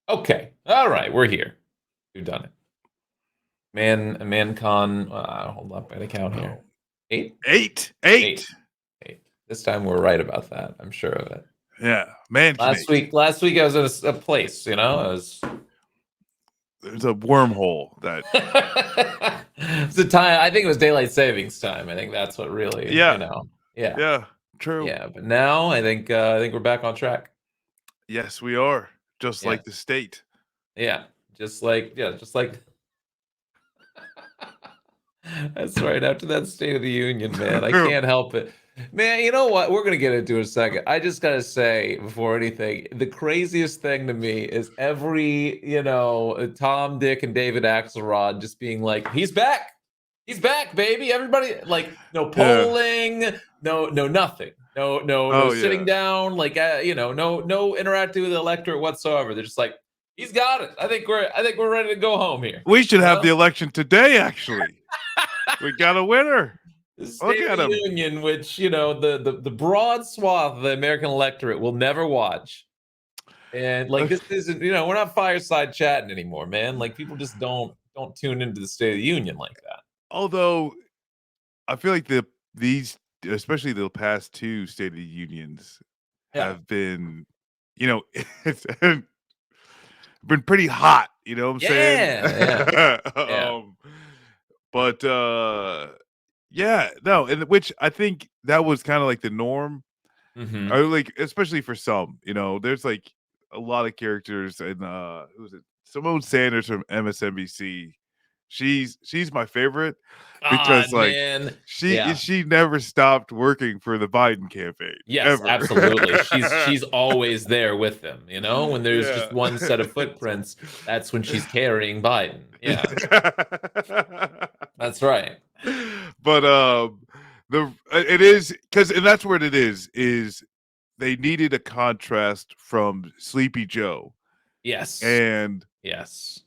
Okay. All right. We're here. We've done it. ManCon. Hold up. I count here. Oh, 8? eight. 8. 8. This time we're right about that. I'm sure of it. Yeah, ManCon 8. Last week I was in a place, I was. There's a wormhole that. It's the time. I think it was daylight savings time. I think that's what really, Yeah, Yeah. yeah, true. Yeah. But now I think we're back on track. Yes, we are. Just Yeah. like the state. Yeah. Just like. That's right. After that State of the Union, man, I can't help it. Man, you know what? We're going to get into it in a second. I just got to say, before anything, the craziest thing to me is every, Tom, Dick, and David Axelrod just being like, he's back. He's back, baby. Everybody, like, no Yeah. polling, no, nothing. No Oh sitting yeah. down, like, no interacting with the electorate whatsoever. They're just like, he's got it. I think we're ready to go home here. We should You have the know? election today. Actually, we got a winner. The Look State of at the him. Union, which the broad swath of the American electorate will never watch, and like this isn't we're not fireside chatting anymore, man. Like people just don't tune into the State of the Union like that. Although I feel like these, especially the past two State of the Unions, Yeah, have been, it's been pretty hot. You know what I'm saying? yeah, yeah. But yeah, no, and which I think that was kind of like the norm, Hmm. or like especially for some. There's like a lot of characters, and who was it? Simone Sanders from MSNBC. She's my favorite because God, like man. she Yeah. she never stopped working for the Biden campaign Yes, ever. absolutely. She's always there with them. When there's Yeah. just one set of footprints, that's when she's carrying Biden. Yeah, that's right. But it is because, and that's what it is they needed a contrast from Sleepy Joe, Yes, and yes.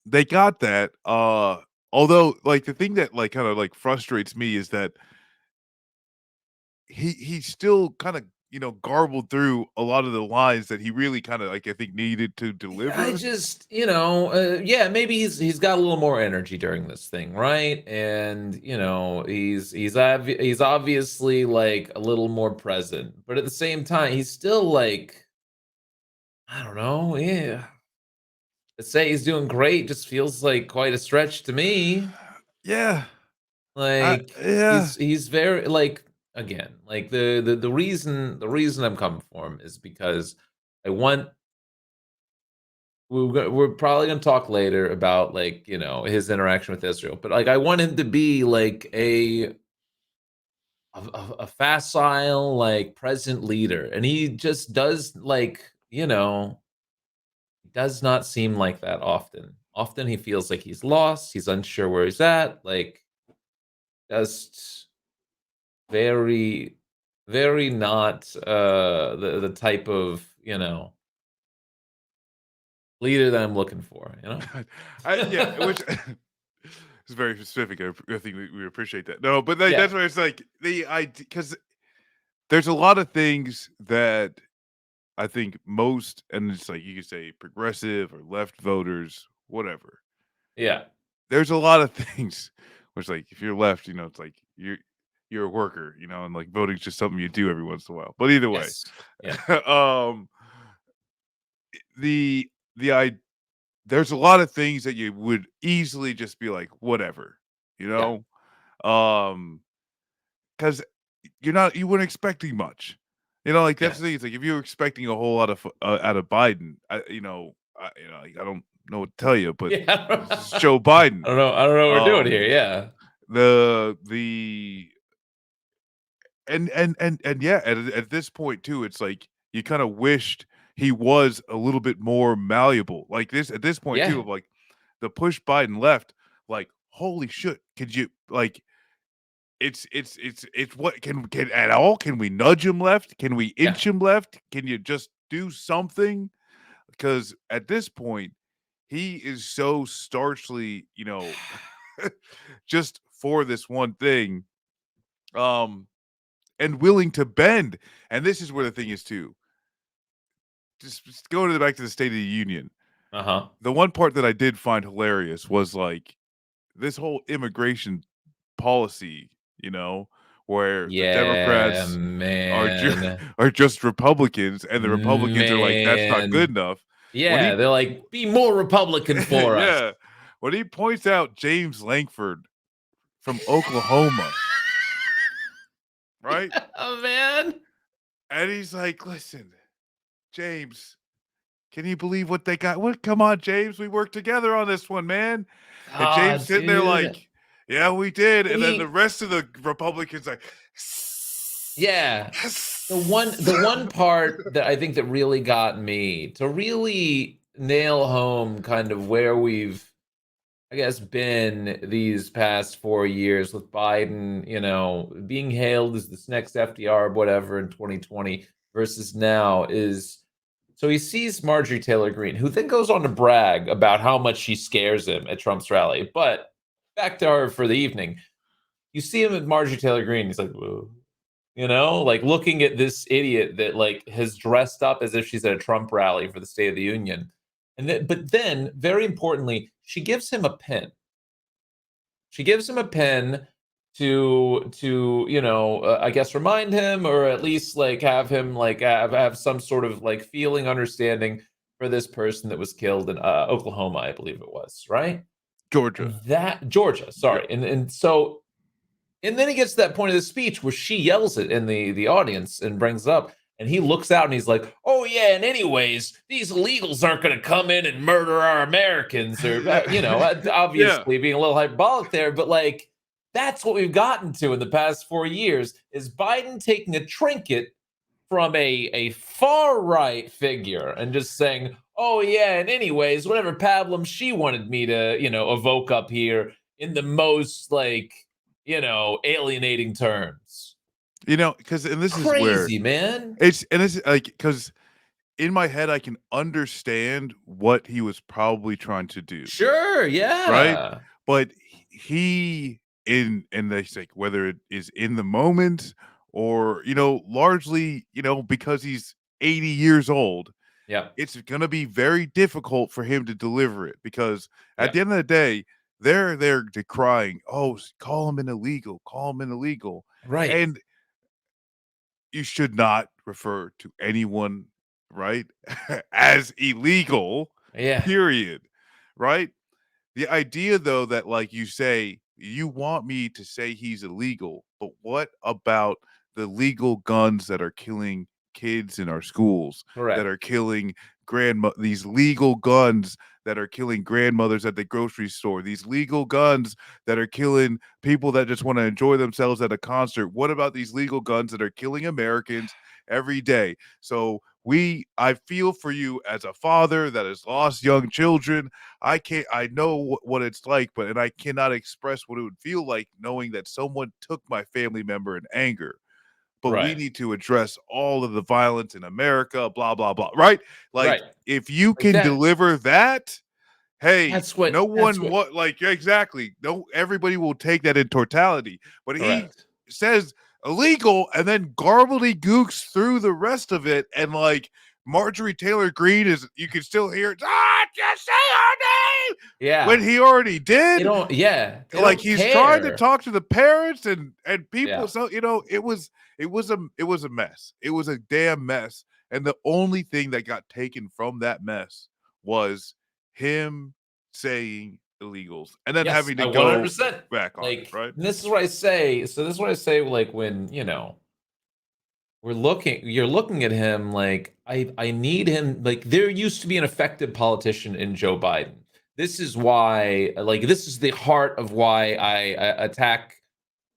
they got that. Although like the thing that like kind of like frustrates me is that he still kind of garbled through a lot of the lines that he really kind of like I think needed to I deliver. just, yeah, maybe he's got a little more energy during this thing, right? And he's obviously like a little more present, but at the same time, he's still like, I don't know, yeah. To say he's doing great just feels like quite a stretch to me. Yeah, Like yeah, he's very like again, like the reason I'm coming for him is because I want we're probably gonna talk later about like his interaction with Israel, but like I want him to be like a facile like present leader, and he just does like does not seem like that often. Often he feels like he's lost, he's unsure where he's at, like just very very not the type of leader that I'm looking for. yeah, which is very specific. I think we appreciate that. No, but like, Yeah. that's why it's like the idea, because there's a lot of things that I think most, and it's like you could say progressive or left voters, whatever. Yeah. There's a lot of things which, like, if you're left, it's like you're a worker, and like voting's just something you do every once in a while. But either way, Yes. Yeah. um, the I there's a lot of things that you would easily just be like, whatever, you Yeah. know, um, because you weren't expecting much. Like that's the thing. Yes. It's like if you were expecting a whole lot of out of Biden, like, I don't know what to tell you, but Yeah. this is Joe Biden. I don't know what we're doing here. Um, Yeah. the and yeah, at this point too, it's like you kind of wished he was a little bit more malleable. Like this at this point too, Yeah. of like the push Biden left, like holy shit, could you like it's what can at all? Can we nudge him left? Can we Yeah. inch him left? Can you just do something? Because at this point, he is so starchly, just for this one thing, um, and willing to bend. And this is where the thing is too. Just go back to the State of the Union. Uh-huh. The one part that I did find hilarious was, like, this whole immigration policy, where the Yeah, Democrats are ju man. are just Republicans, and the Republicans are like, "That's not good Man. enough." When Yeah, he they're like, "Be more Republican for us." Yeah, when he points out James Langford from Oklahoma, right? Oh, man. And he's like, "Listen, James, can you believe what they got? What? Come on, James, we worked together on this one, man." And James God, sitting there dude. like, "Yeah, we did." And then the He rest of the Republicans like, Yeah. The one part that I think that really got me to really nail home kind of where we've, I guess, been these past 4 years with Biden, being hailed as this next FDR, whatever, in 2020 versus now is, so he sees Marjorie Taylor Greene, who then goes on to brag about how much she scares him at Trump's rally. But back to her for the evening. You see him at Marjorie Taylor Greene, he's like, whoa. Like looking at this idiot that like has dressed up as if she's at a Trump rally for the State of the Union. But then, very importantly, she gives him a pin. She gives him a pen to I guess remind him, or at least like have him like have some sort of like feeling understanding for this person that was killed in Oklahoma, I believe it was, right? Georgia. And that Georgia, Yep. sorry. And then he gets to that point of the speech where she yells it in the audience and brings it up. And he looks out and he's like, "Oh yeah, and anyways, these illegals aren't going to come in and murder our Americans," or Yeah. obviously being a little hyperbolic there, but like that's what we've gotten to in the past 4 years is Biden taking a trinket from a far right figure and just saying, "Oh yeah, and anyways, whatever pablum she wanted me to evoke up here in the most like alienating terms." Because and this is where Crazy, man. it's like because in my head I can understand what he was probably trying to do, Sure, right? yeah. But he in this like whether it is in the moment or largely because he's 80 years old, Yeah, it's gonna be very difficult for him to deliver it because at yeah. the end of the day, they're decrying, "Oh, call him an illegal, call him an illegal." Right. And you should not refer to anyone, right, as illegal, Yeah. period, right? The idea though that like you say, you want me to say he's illegal, but what about the legal guns that are killing kids in our schools, that Correct. are killing these legal guns that are killing grandmothers at the grocery store, these legal guns that are killing people that just want to enjoy themselves at a concert. What about these legal guns that are killing Americans every day? So I feel for you as a father that has lost young children. I know what it's like, and I cannot express what it would feel like knowing that someone took my family member in anger. But we Right. need to address all of the violence in America, blah, blah, blah. Right? Like, Right. if you Like can deliver that, hey, no that's one what what like exactly. No, everybody will take that in totality. But he correct. says illegal and then garbly-gooks through the rest of it. And like Marjorie Taylor Greene is you can still hear it, just say her name when Yeah. he already They did. don't they Like don't he's trying to care. talk to the parents and people. Yeah. So it was a mess. It was a damn mess. And the only thing that got taken from that mess was him saying illegals and then Yes, having I to go 100%. back on it, Like, right? and this is what I say. So this is what I say, like when, you're looking at him like I need him, like there used to be an effective politician in Joe Biden. This is why, like this is the heart of why I attack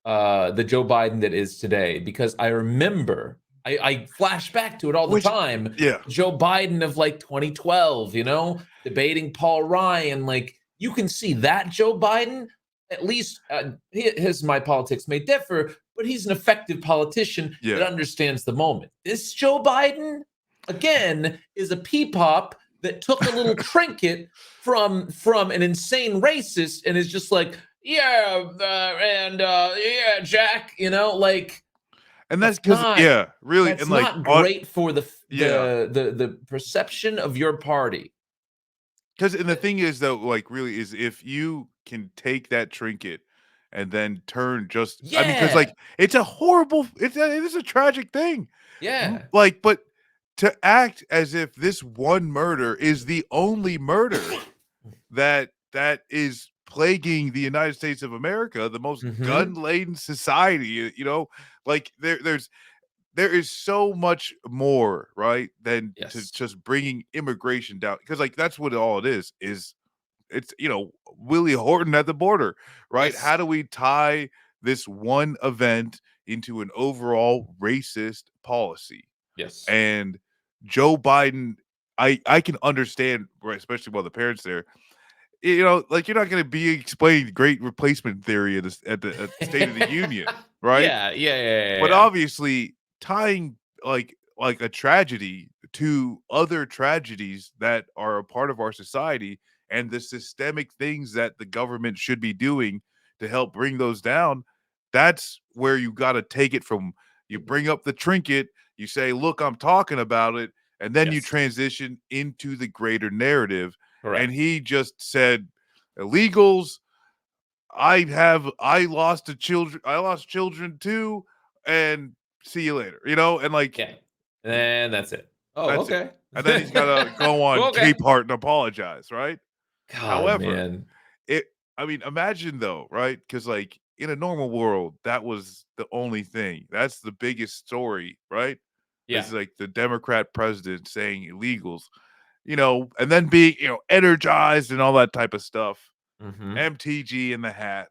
the Joe Biden that is today, because I remember I flash back to it all the Which time. yeah. Joe Biden of like 2012, debating Paul Ryan. Like you can see that Joe Biden, at least his my politics may differ, but he's an effective politician that Yeah. understands the moment. This Joe Biden, again, is a peepop that took a little trinket from an insane racist and is just like, yeah, and yeah, Jack, like And that's that's because not yeah, really that's and like not on great for the yeah. the perception of your party. 'Cause and the thing is though, like, really is if you can take that trinket and then turn just I mean, because Yeah. like, it's a horrible it is a tragic thing. Yeah. Like, but to act as if this one murder is the only murder that is plaguing the United States of America, the most Mhm. gun-laden society, like, there is so much more, right, than to Yes. just bringing immigration down because, like, that's what all it is it's, Willie Horton at the border, right? Yes. How do we tie this one event into an overall racist policy? Yes. And Joe Biden, I can understand, right, especially while the parents there, like, you're not gonna be explaining great replacement theory at the State of the Union, right? Yeah, yeah, yeah, But yeah. obviously, tying like a tragedy to other tragedies that are a part of our society and the systemic things that the government should be doing to help bring those down, that's where you gotta take it from. You bring up the trinket, you say, "Look, I'm talking about it," and then you Yes. transition into the greater narrative, and Correct. he just said, "Illegals, I lost children too, and see you later, and like Yeah. And that's it. Oh, that's it. okay. And then he's gotta go on Okay. Capehart and apologize, right? God, However, man. it I mean, imagine though, right? Because like in a normal world, that was the only thing. That's the biggest story, right? Yeah. Is like the Democrat president saying illegals, and then being, energized and all that type of stuff. Mhm. MTG in the hat.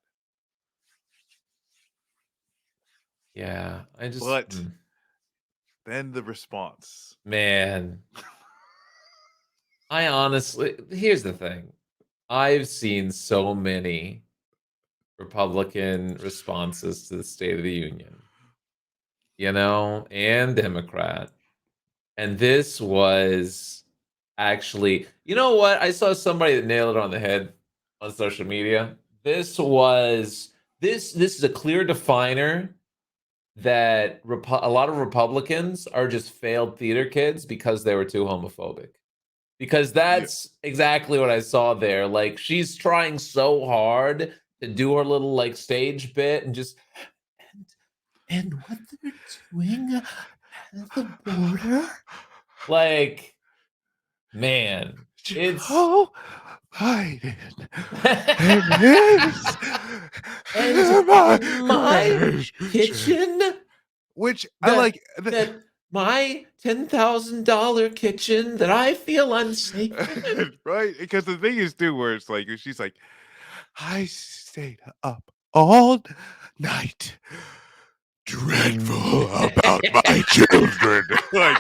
Yeah. I just But then the response. man, I honestly here's the thing. I've seen so many Republican responses to the State of the Union, and Democrat. And this was actually, you know what? I saw somebody that nailed it on the head on social media. This was this is a clear definer that a lot of Republicans are just failed theater kids because they were too homophobic. Because Yeah. that's exactly what I saw there. Like she's trying so hard to do her little like stage bit and just and what they're doing at the border. Like, man, it's Joe Biden and his and my immigration. kitchen, Which I that like. that my $10,000 kitchen that I feel unsafe in. Right? Because the thing is too, where it's like she's like, I stayed up all night dreadful about my children. Like,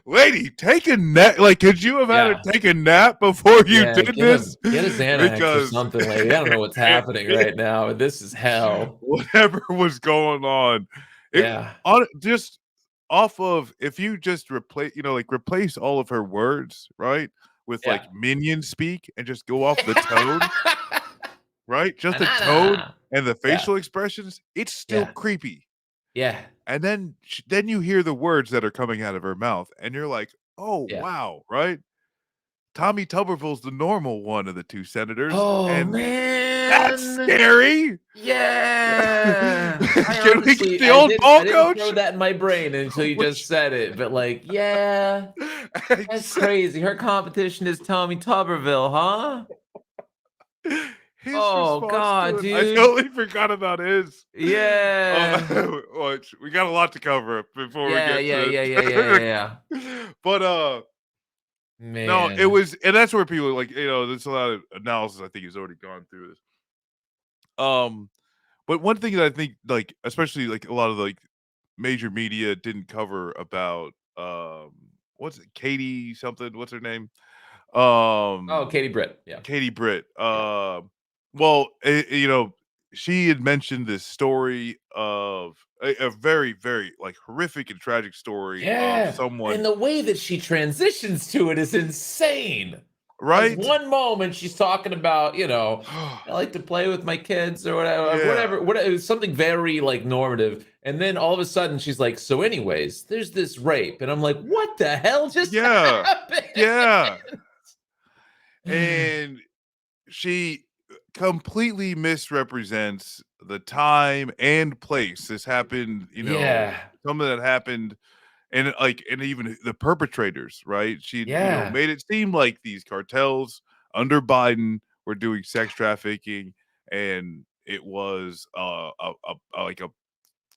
lady, take a nap. Like, could you have had her Yeah, take a nap before you yeah, did this? get a Xanax or Because something, lady. I don't know what's happening right now. This is hell. whatever was going on, it Yeah, just off of if you just replace, like replace all of her words, right, with yeah. like minion speak and just go off the tone, right? Just the tone Banana. and the Yeah, facial expressions, it's still yeah, creepy. yeah, And then you hear the words that are coming out of her mouth, and you're like, "Oh, yeah. wow," right? Tommy Tuberville's the normal one of the 2 senators, Oh, and that's man. scary. Yeah. I Can we get honestly the old I ball didn't throw coach? that in my brain until you just Which said it, but, like, yeah, that's exa crazy. Her competition is Tommy Tuberville, huh? his Oh response to god, it, I dude. totally forgot about his. Yeah. Which we got a lot to cover before we Yeah, get yeah, to yeah, yeah, yeah, yeah, it. yeah. But, no, it Man. was and that's where people like, there's a lot of analysis I think has already gone through this. Um, but one thing that I think, like, especially, like, a lot of, like, major media didn't cover about, what's it, Katie something, what's her name? Oh, Um, Katie Britt. Yeah. Katie Britt. Yeah. Well, she had mentioned this story of a very, very, like, horrific and tragic story of Yeah, and someone, the way that she transitions to it is insane. Because right? one moment she's talking about, I like to play with my kids or whatever, Yeah. whatever, something very like normative. And then all of a sudden she's like, so anyways, there's this rape. And I'm like, what the hell just Yeah. happened? Yeah. and she completely misrepresents the time and place. This happened, Yeah. something that happened, and and even the perpetrators, right? She, Yeah. made it seem like these cartels under Biden were doing sex trafficking, and it was like a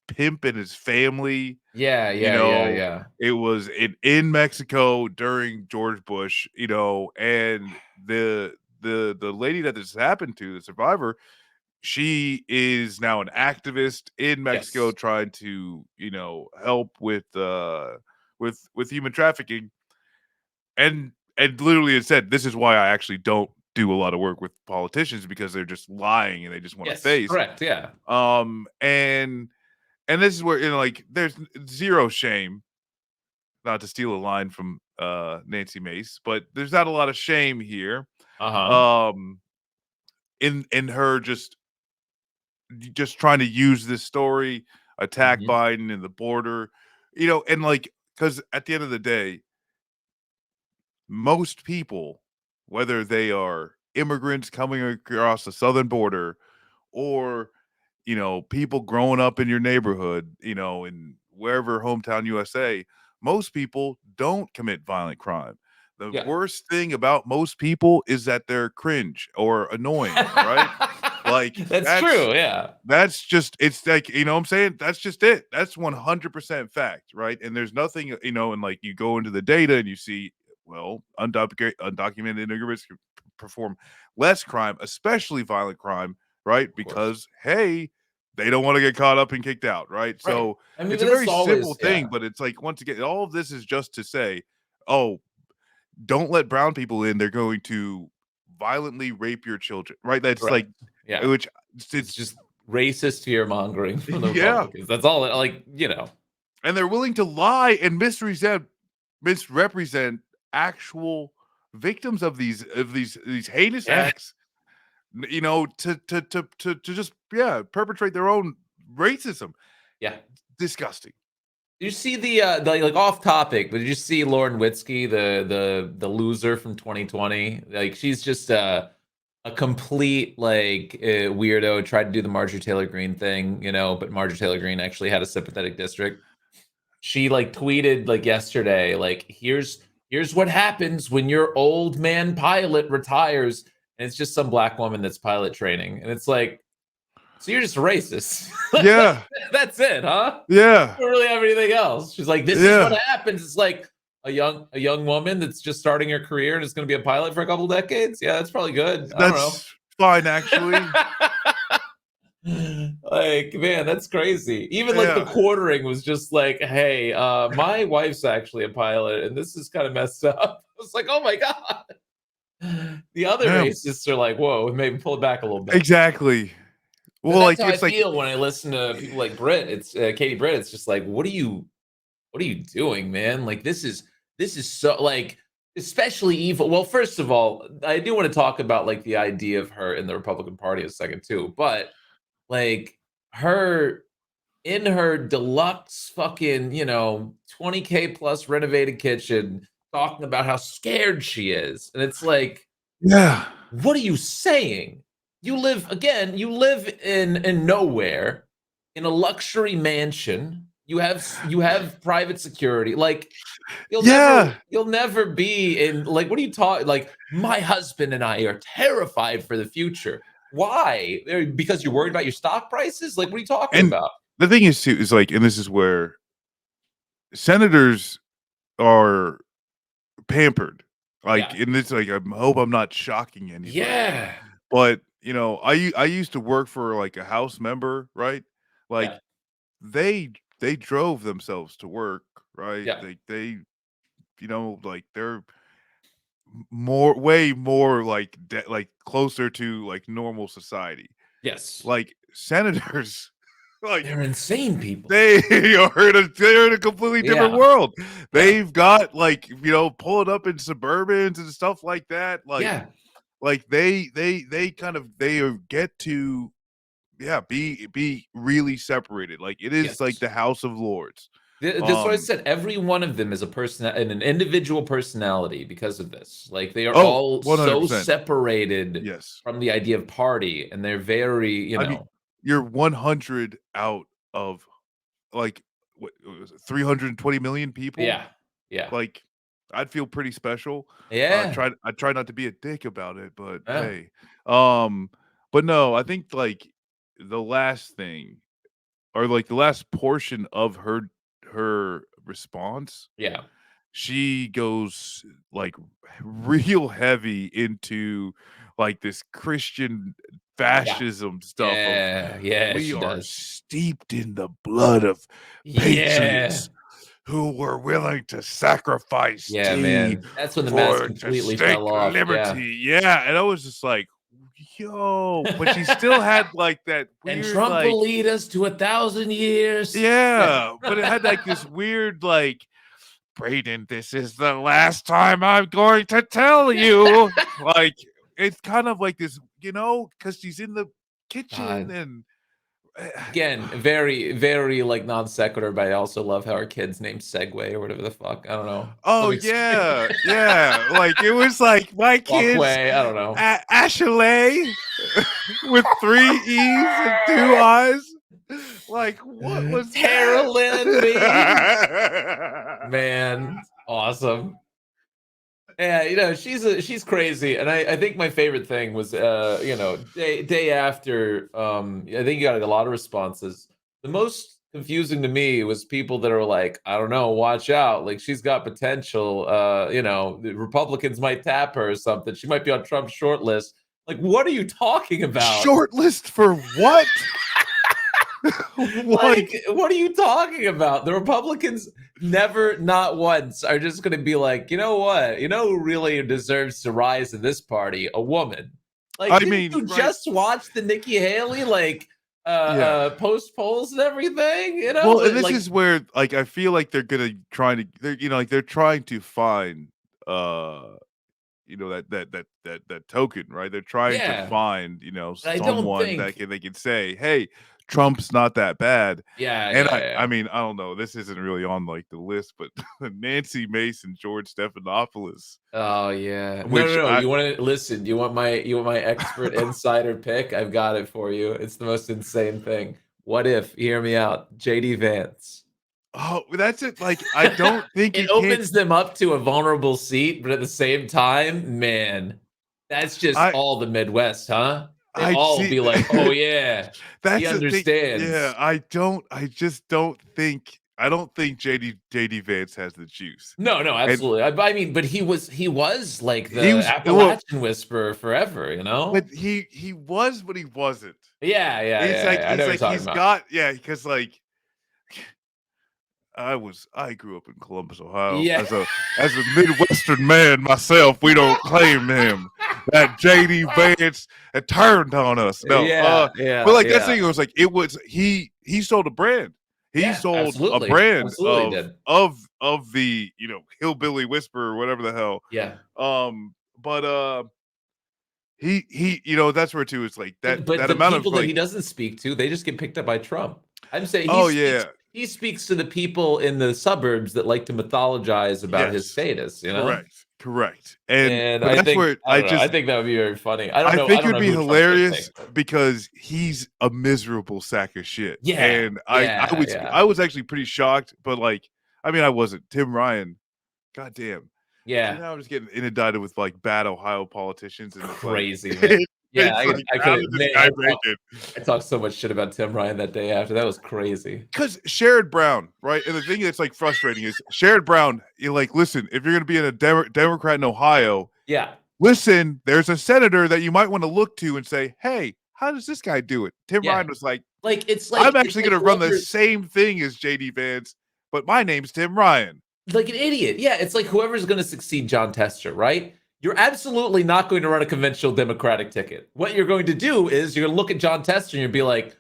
pimp and his family. Yeah, You yeah, yeah, know, yeah. it was in Mexico during George Bush, and the lady that this happened to, the survivor, she is now an activist in Mexico Yes. trying to, help with human trafficking. And literally it said, this is why I actually don't do a lot of work with politicians, because they're just lying and they just want to Yes, face. correct, yeah. And this is where, there's zero shame, not to steal a line from Nancy Mace, but there's not a lot of shame here. Uh-huh. Um in her just trying to use this story, attack Mhm. Biden and the border, and because at the end of the day, most people, whether they are immigrants coming across the southern border, or people growing up in your neighborhood, in wherever hometown USA, most people don't commit violent crime. The Yeah. worst thing about most people is that they're cringe or annoying, right? Like That's true, yeah. that's just, it's like, what I'm saying? That's just it. That's 100% fact, right? And there's nothing, and like you go into the data and you see, well, undocumented immigrants perform less crime, especially violent crime, right? Of course. Because hey, they don't want to get caught up and kicked out, right? Right. So I mean, it's but a this very is simple always thing, yeah, but it's like, once again, all of this is just to say, oh, don't let brown people in. They're going to violently rape your children, right? That's correct. like, Yeah. which It's it's just racist fear mongering from the yeah. Republicans. That's all And they're willing to lie and misrepresent actual victims of these heinous Yeah. acts, to just, yeah, perpetrate their own racism. Yeah. Disgusting. Did you see like off topic, but did you see Lauren Witzke, the loser from 2020? Like she's just a complete weirdo. Tried to do the Marjorie Taylor Greene thing, but Marjorie Taylor Greene actually had a sympathetic district. She like tweeted like yesterday, like here's what happens when your old man pilot retires, and it's just some black woman that's pilot training, and it's like, so you're just racist. Yeah. That's it, huh? Yeah. Don't really have anything else. She's like, this is what Yeah. happens. It's like a young woman that's just starting her career and is going to be a pilot for a couple decades. Yeah, that's probably good. I don't know. That's fine, actually. Like, man, that's crazy. Even like the Yeah. quartering was just like, hey, my wife's actually a pilot and this is kind of messed up. I was like, oh my god. The other Yeah. racists are like, whoa, maybe pull it back a little bit. Exactly. And Well, that's like, how I it's like, feel when I listen to people like Britt. It's Katie Britt. It's just like, what are you doing, man? Like this is so like especially evil. Well, first of all, I do want to talk about like the idea of her in the Republican Party a second too, but like her in her deluxe fucking 20K plus renovated kitchen talking about how scared she is, and it's like, yeah. what are you saying? You live in nowhere, in a luxury mansion. You have private security. Like you'll never Yeah. you'll never be in like, what are you talking, like my husband and I are terrified for the future. Why? Because you're worried about your stock prices? Like what are you talking And about? the thing is too, is like, and this is where senators are pampered. Like, Yeah. and it's like, I hope I'm not shocking anybody, Yeah. but I used to work for like a House member, right? Yeah. Like they drove themselves to work, right? Yeah. They like they're way more like like closer to like normal society. Yes. Like senators, like They're insane people. they they're in a completely different Yeah. world. Yeah. They've got like, pulling up in Suburbans and stuff like that. Yeah. Like they kind of get to, yeah, be really separated. Like it is like Yes. the House of Lords. That's what I said. Every one of them is a person and an individual personality because of this. Like they are Oh, all so 100%. separated Yes. from the idea of party, and they're very, I mean, you're 100 out of like what was it, 320 million people? yeah, yeah, Like, I'd feel pretty special. yeah, I try not to be a dick about it, but yeah, hey. Um, but no, I think like the last thing or like the last portion of her response, yeah, she goes like real heavy into like this Christian yeah, fascism stuff of yeah, yeah. we She are does. steeped in the blood of Yeah, patriots who were willing to sacrifice yeah, tea man. That's when the mask for to completely stake fell off. Yeah, liberty. Yeah, and I was just like, yo, but she still had like that and weird Trump like will lead us to 1,000 years. Yeah. yeah, but it had like this weird like Brayden, this is the last time I'm going to tell you. Like it's kind of like this, because she's in the kitchen God. and Again, very, very like non sequitur, but I also love how our kid's named Segway or whatever the fuck. I don't know. oh Some extreme yeah, yeah. Like it was like my kids walkway. I don't know. Ashley with 3 E's and 2 I's. Like what was that? Carolyn, baby. Man, awesome. Yeah, she's crazy, and I think my favorite thing was day after I think you got a lot of responses. The most confusing to me was people that are like, I don't know, watch out, like she's got potential. The Republicans might tap her or something. She might be on Trump's short list. Like, what are you talking about? Short list for what? Like, what are you talking about? The Republicans never, not once, are just going to be like, you know what? You know who really deserves to rise in this party? A woman. Like, I didn't mean, you right? just watch the Nikki Haley Yeah. post polls and everything? Well, and this Like, is where like I feel like they're trying to find uh that token, right? They're trying to yeah. find, I don't someone that think. they can say, "Hey, Trump's not that bad." Yeah, And yeah, I yeah. mean, I don't know, this isn't really on like the list, but Nancy Mason, George Stephanopoulos, Oh yeah. No, no, which no. I You want to listen? You want my expert insider pick? I've got it for you. It's the most insane thing. What if, hear me out, JD Vance? oh, that's it. Like I don't think It you can't. opens them up to a vulnerable seat, but at the same time, man, that's just I all the Midwest, huh? They I all see. be like, "Oh yeah, he That's the thing. Yeah, understands." I just don't think. I don't think JD Vance has the juice. No, no, And absolutely. I mean, but he was like he the was well, Appalachian Whisperer forever, you but know? he was, but he wasn't. Yeah, yeah, It's yeah, like yeah. I know what you're talking he's about. got yeah, because like I grew up in Columbus, Ohio. Yeah. As a Midwestern man myself, we don't claim him. That JD Vance had turned on us. No, Yeah, but yeah, like that yeah. thing was like he sold a brand. He Yeah, sold a absolutely. brand Absolutely did. of the hillbilly whisperer or whatever the hell. Yeah. But he that's where too is like But that the amount of people that like he doesn't speak to, they just get picked up by Trump. I'm saying he oh speaks yeah. he speaks to the people in the suburbs that like to mythologize about his Yes. status, you know? Correct. And And but I that's think where I don't know. I think that would be very funny. I don't I know. I think it don't would know be who Trump's gonna pick, hilarious but because he's a miserable sack of shit. yeah, And yeah, yeah, I was actually pretty shocked, but like I mean I wasn't. Tim Ryan, goddamn. See yeah. now I'm just getting inundated with like bad Ohio politicians and it's like Crazy, man. Yeah, it's like I how could did this man, guy make it? I talked so much shit about Tim Ryan that day after. That was crazy. Because Sherrod Brown, right? And the thing that's like frustrating is Sherrod Brown, you're like, listen, if you're gonna be in a Democrat in Ohio, Yeah. listen, there's a senator that you might want to look to and say, hey, how does this guy do it? Tim Yeah. Ryan was like, Like I'm it's actually like going to run the whoever same thing as JD Vance, but my name's Tim Ryan. like an idiot. Yeah, it's like whoever's going to succeed John Tester, right? You're absolutely not going to run a conventional Democratic ticket. What you're going to do is you're going to look at John Tester and you'll be like,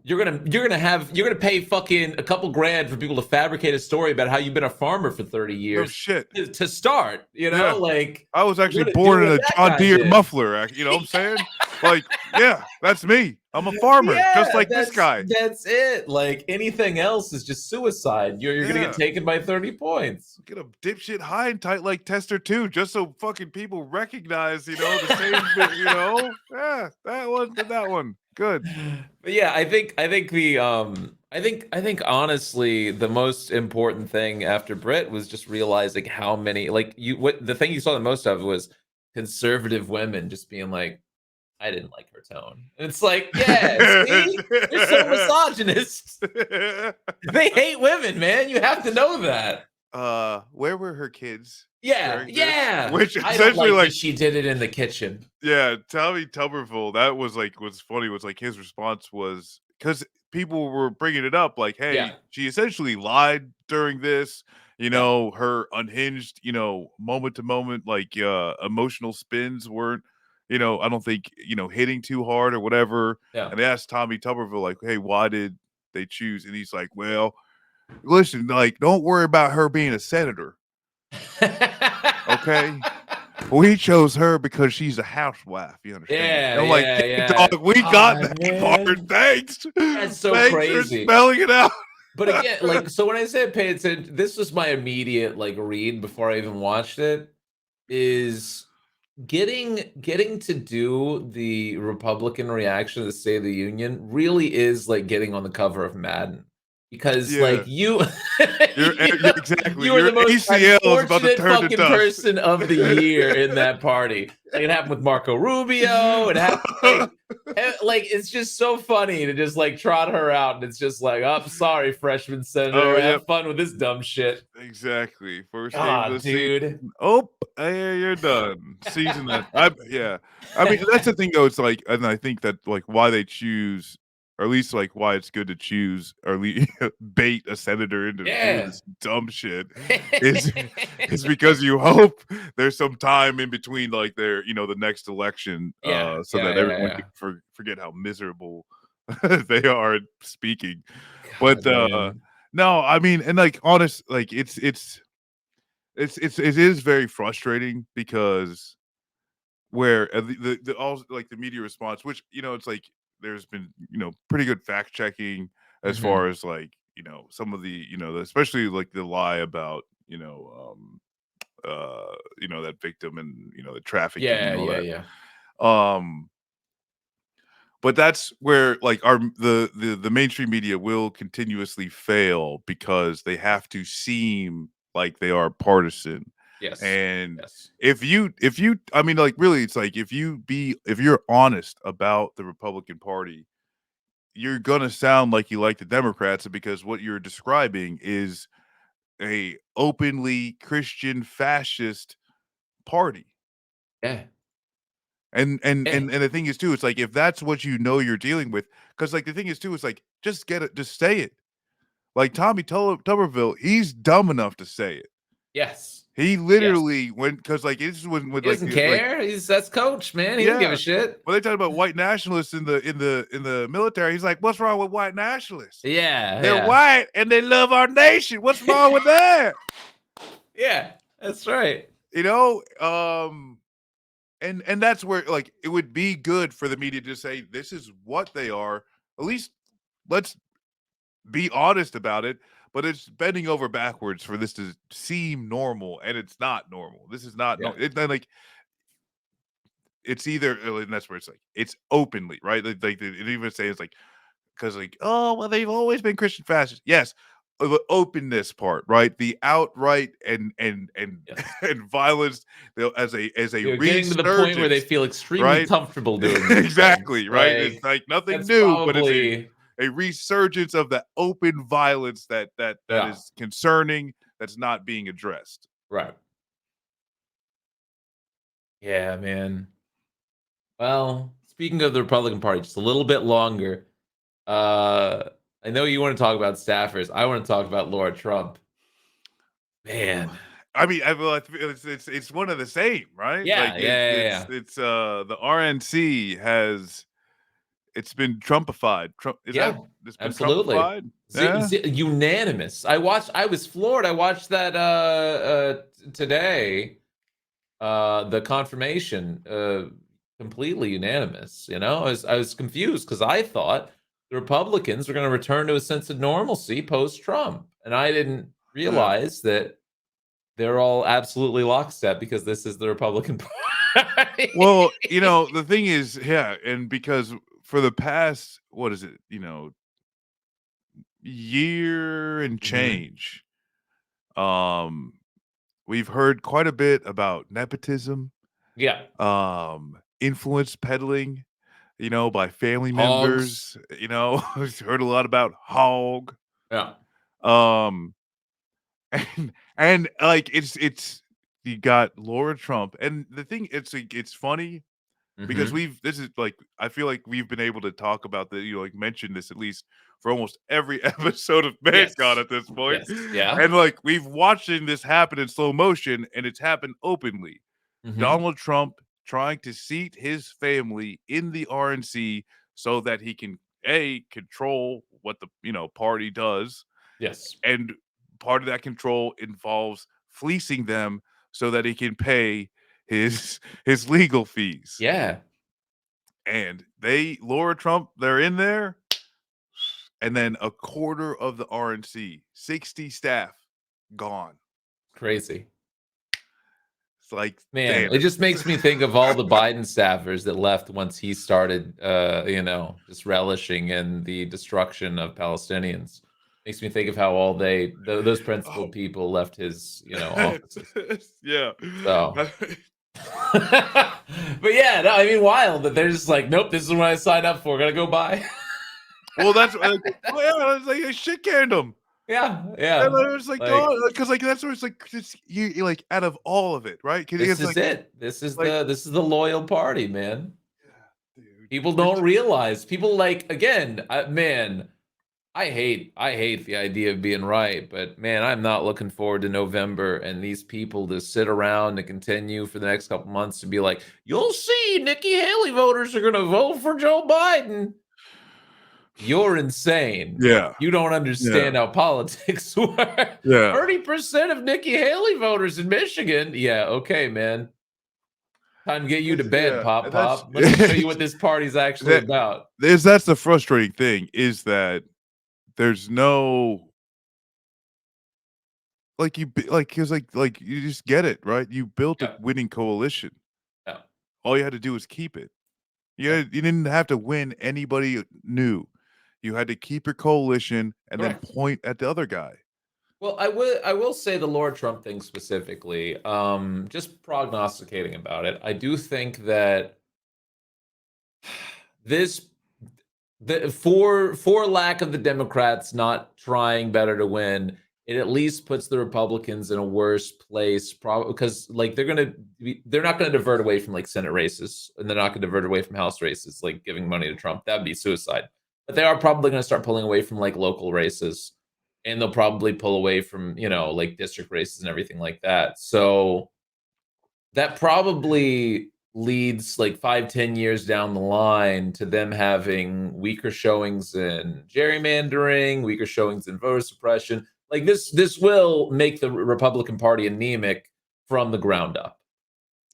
you're gonna pay fucking a couple grand for people to fabricate a story about how you've been a farmer for 30 No years shit. to start. Yeah. Like I was you're actually gonna do born in what a that John guy Deere did. muffler. You know what I'm saying? Like, yeah, that's me. I'm a farmer, just Yeah, like this guy. that's it. Like anything else is just suicide. You're gonna get Yeah. taken by 30 points. Get a dipshit high and tight like Tester 2, just so fucking people recognize, the same, Yeah, that one, that one. Good. But yeah, I think the I think honestly the most important thing after Brit was just realizing how many like you what the thing you saw the most of was conservative women just being like, I didn't like her tone. And it's like, yeah, see? They're so misogynist. They hate women, man. You have to know that. Where were her kids Yeah, during this? yeah. Which I don't essentially, like that like, she did it in the kitchen. yeah, Tommy Tuberville, that was like, what's funny was like his response was because people were bringing it up, like, hey, Yeah, she essentially lied during this, yeah, her unhinged, moment to moment, like, emotional spins weren't, I don't think, hitting too hard or whatever. yeah. And they asked Tommy Tuberville, like, hey, why did they choose? And he's like, well, listen, like, don't worry about her being a senator. Okay. We chose her because she's a housewife, you understand? Yeah, And I'm like, yeah, "Yeah, yeah. dog, we got God, that part. man. Thanks. That's so Thanks for crazy. spelling it out." But again, like, so when I said pay attention, this was my immediate like read before I even watched it. Is getting to do the Republican reaction to the State of the Union really is like getting on the cover of Madden because Yeah. like you You're you, you're exactly. you are Your the most ACL is about to unfortunate turn to fucking dust. person of the year in that party. Like it happened with Marco Rubio. It happened like it's just so funny to just like trot her out and it's just like, oh, sorry, freshman Oh, senator. yep. Have fun with this dumb shit. Exactly. First game of the God, season. dude. Oh, yeah, you're done. Season that. Yeah. I mean, that's the thing though. It's like, and I think that like why they choose, or at least like why it's good to choose or bait a senator into doing Yeah. this dumb shit is is because you hope there's some time in between like their the next election, Yeah, so yeah, that yeah, everyone yeah. can forget how miserable they are at speaking. But God, man. no, I mean, and like honest, like it is very frustrating because where the all like the media response, which it's like there's been pretty good fact checking as Mhm. far as like some of the especially like the lie about that victim and the trafficking Yeah, and all yeah, that. yeah. Um, but that's where like the mainstream media will continuously fail because they have to seem like they are partisan. Yes. And Yes. if you I mean like really it's like if you're honest about the Republican Party, you're gonna sound like you like the Democrats because what you're describing is a openly Christian fascist party. Yeah. And the thing is too, it's like if that's what you're dealing with, because like the thing is too, it's like just get it, just say it. Like Tommy Tuberville, he's dumb enough to say it. Yes. He Yes. literally went because like this is when with He doesn't care. That's coach, man. He don't give yeah. a shit. When they talk about white nationalists in the military, he's like, "What's wrong with white nationalists? Yeah, They're yeah. white and they love our nation. What's wrong with that?" Yeah, that's right. You know, and that's where like it would be good for the media to say this is what they are. At least let's be honest about it. But it's bending over backwards for this to seem normal, and it's not normal. This is not Yeah. it's not like it's either, and that's where it's like it's openly right. Like it even says like because like oh well they've always been Christian fascists. Yes, the openness part, right? The outright and Yes. and violence as a They're getting to the point where they resurgence, feel extremely right? comfortable doing these things. Exactly, right? It's Like like nothing that's new, but it's probably a resurgence of the open violence that yeah, is concerning, that's not being addressed. right. Yeah, man. Well, speaking of the Republican Party, just a little bit longer. Uh, I know you want to talk about staffers. I want to talk about Laura Trump. Man. I mean, well, it's one of the same, right? Like Yeah, yeah, yeah, yeah. it's the RNC has it's been Trumpified. Trump is that Yeah, it's been absolutely. Trumpified? Yeah. Unanimous. I was floored. I watched that today. The confirmation. completely unanimous. I was confused because I thought the Republicans were going to return to a sense of normalcy post Trump, and I didn't Yeah. realize that they're all absolutely lockstep because this is the Republican Party. Well, the thing is, yeah, and because for the past, what is it, year and Mhm. change, um, we've heard quite a bit about nepotism, Yeah, influence peddling, by family hogs. members, we've heard a lot about hog. Yeah. Um, and like it's you got Laura Trump, and the thing, it's like it's funny because Mhm. this is like, I feel like we've been able to talk about like mention this at least for almost every episode of ManCon Yes. at this point. Yes. Yeah. And like we've watching this happen in slow motion, and it's happened openly. Mhm. Donald Trump trying to seat his family in the RNC so that he can control what the party does, Yes. and part of that control involves fleecing them so that he can pay his his legal fees. Yeah. And Laura Trump, they're in there, and then a quarter of the RNC, 60 staff, gone. Crazy. It's like, Man, damn it just makes me think of all the it. Biden staffers that left once he started, just relishing in the destruction of Palestinians. Makes me think of how all those Oh, principled people left his, offices. yeah. So, but yeah, no, I mean, wild that they're just like, nope, this is what I signed up for. Gotta go buy. Well, that's like, well, yeah, it's like they shit canned him. Yeah, And yeah. I was like, Like, "Dog," because like that's where it's like it's you like out of all of it, right? Because this it's is like it. This is like the loyal party, man. yeah, dude, People it's don't realize. People like again, man. I hate the idea of being right, but man, I'm not looking forward to November and these people to sit around and continue for the next couple months to be like, "You'll see, Nikki Haley voters are going to vote for Joe Biden." You're insane. yeah, You don't yeah, understand how politics work. yeah. 30% of Nikki Haley voters in Michigan. Yeah, okay, man. Time to get you to bed, Yeah, Pop and that's Pop. Let me show you what this party's actually that about. that's the frustrating thing, is that there's no, like, like, 'cause like you just get it, right? You built a Yeah, winning coalition. yeah, All you had to do was keep it. yeah. You didn't have to win anybody new. You had to keep your coalition and then Correct. point at the other guy. Well, I will say the Laura Trump thing specifically, just prognosticating about it. I do think that this for lack of the Democrats not trying better to win, it at least puts the Republicans in a worse place, probably because like they're not going to divert away from like Senate races, and they're not going to divert away from House races, like giving money to Trump. That'd be suicide. But they are probably going to start pulling away from like local races, and they'll probably pull away from like district races and everything like that. So that probably leads like 5-10 years down the line to them having weaker showings in gerrymandering, weaker showings in voter suppression. Like this will make the Republican Party anemic from the ground up,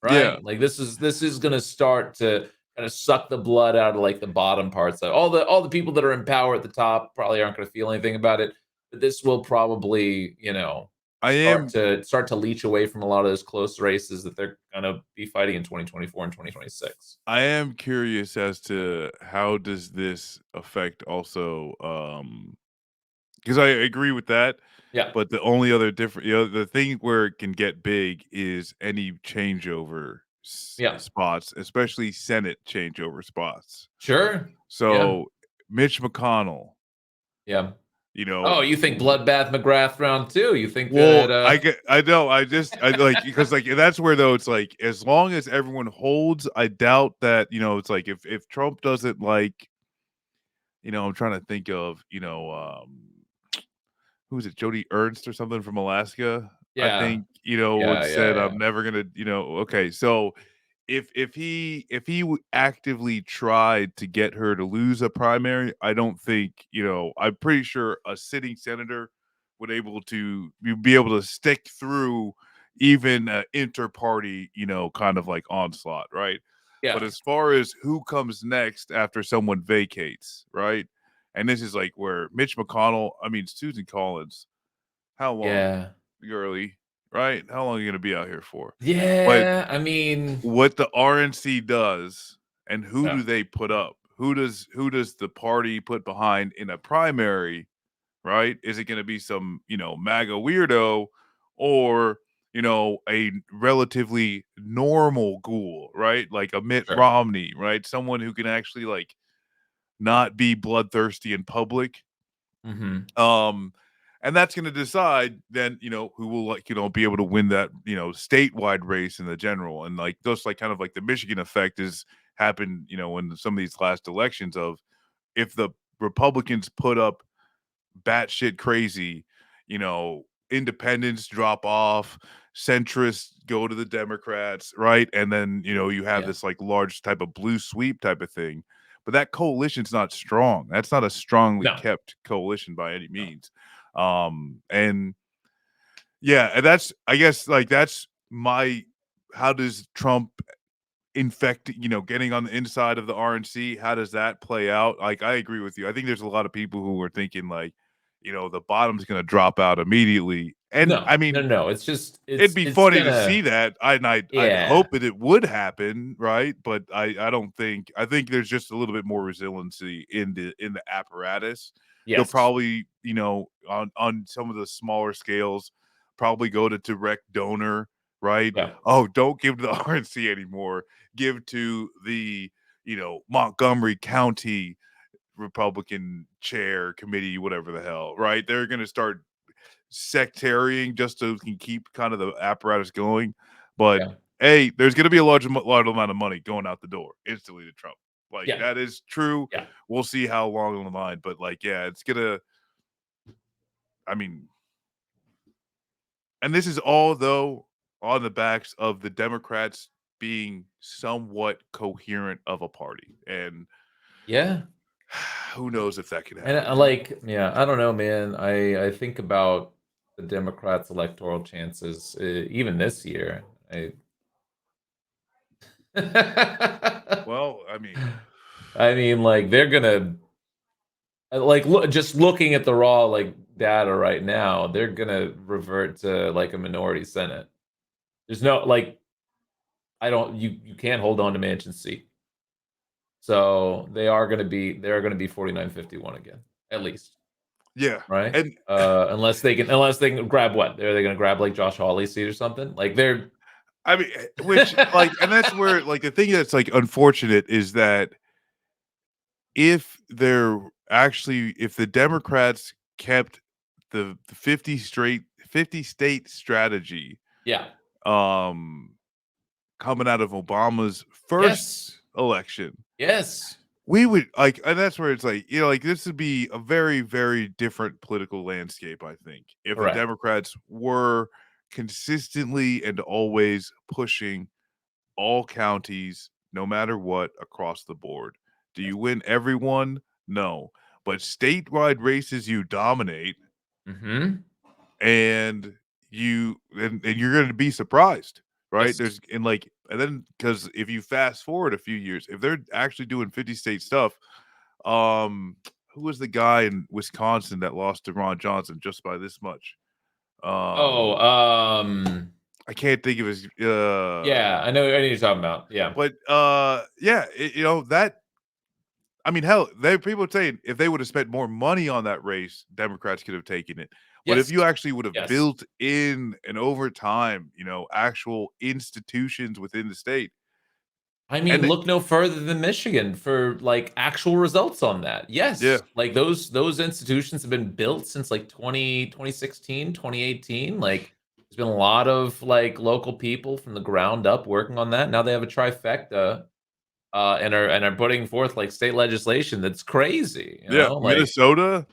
Yeah. right? Like this is going to start to kind of suck the blood out of like the bottom parts. Of, all the people that are in power at the top probably aren't going to feel anything about it, but this will probably I start am to start to leach away from a lot of those close races that they're going to be fighting in 2024 and 2026. I am curious as to how does this affect also, because I agree with that, Yeah, but the only other different, the thing where it can get big is any changeover yeah, spots, especially Senate changeover spots. sure, yeah, So Mitch McConnell, yeah. you know, Oh, you think bloodbath McGrath round two? You think well, that? I know, I like, because like that's where, though, it's like as long as everyone holds, I doubt that, it's like if Trump doesn't like, I'm trying to think of, who is it, Jody Ernst or something from Alaska, I Yeah, think, yeah, would yeah, said, yeah. "I'm never gonna," okay, so if he actively tried to get her to lose a primary, I don't think, I'm pretty sure a sitting senator would be able to stick through even a inter-party, kind of like onslaught, right? But Yeah. as far as who comes next after someone vacates, right? And this is like where Mitch McConnell, I mean Susan Collins, how long, Yeah. girly, right? How long are you going to be out here for? But Yeah. I mean, what the RNC does and who yeah, do they put up? Who does the party put behind in a primary, right? Is it going to be some, MAGA weirdo or, a relatively normal ghoul, right? Like a Mitt sure. Romney, right? Someone who can actually like not be bloodthirsty in public. Hmm. Um and that's going to decide then, who will like, be able to win that, statewide race in the general. And like those like kind of like the Michigan effect is happened, in some of these last elections of if the Republicans put up batshit crazy, independents drop off, centrists go to the Democrats, right? And then, you have Yeah. this like large type of blue sweep type of thing. But that coalition's not strong. That's not a strongly No. kept coalition by any No. means. And yeah, and that's I guess like that's my how does Trump infect, getting on the inside of the RNC, how does that play out? Like, I agree with you. I think there's a lot of people who are thinking like, the bottom's going to drop out immediately. And No. I No. mean, No. It's just it'd be it's funny to see gonna. that. I'd Yeah. hope that it would happen, right? But I don't think I think there's just a little bit more resiliency in the apparatus. They'll Yes. probably, on some of the smaller scales, probably go to direct donor, right? Yeah. Oh, don't give to the RNC anymore. Give to the, Montgomery County Republican chair committee, whatever the hell, right? They're gonna start sectarian just so we can keep kind of the apparatus going. But Yeah. hey, there's going to be a large amount of money going out the door instantly to Trump. Like Yeah. that is true. Yeah. We'll see how long on the line, but like, yeah, it's gonna. I mean, and this is all though on the backs of the Democrats being somewhat coherent of a party, and Yeah. who knows if that could And happen. like, yeah, I don't know, man. I think about the Democrats' electoral chances, even this year. Well, I mean, I mean, like they're gonna like look just looking at the raw like data right now, they're gonna revert to like a minority senate. There's no like I don't you can't hold on to Manchin's seat. So they're gonna be 49-51 again, at least. yeah, Right? and Unless they can grab what? Are they gonna grab like Josh Hawley's seat or something? Like they're I mean, which like, and that's where like the thing that's like unfortunate is that if the Democrats kept the 50 state strategy, yeah. um, coming out of Obama's first Yes. election, Yes. we would like, and that's where it's like, like this would be a very, very different political landscape, I think, if the Correct. Democrats were consistently and always pushing all counties, no matter what, across the board. Do Yes. you win every one? No. But statewide races you dominate, Mhm. and and you're gonna be surprised, right? Yes. And then because if you fast forward a few years, if they're actually doing 50 state stuff, who was the guy in Wisconsin that lost to Ron Johnson just by this much? Oh, Um, I can't think of his yeah, I know what you're talking about. Yeah. but yeah, that I mean, hell, people are saying if they would have spent more money on that race, Democrats could have taken it. But if Yes. you actually would have Yes. built in and over time, actual institutions within the state, I mean, and look no further than Michigan for like actual results on that. yeah, Yes. Like those institutions have been built since like 2016, 2018. Like there's been a lot of like local people from the ground up working on that. Now they have a trifecta and are putting forth like state legislation that's crazy, yeah, like Minnesota,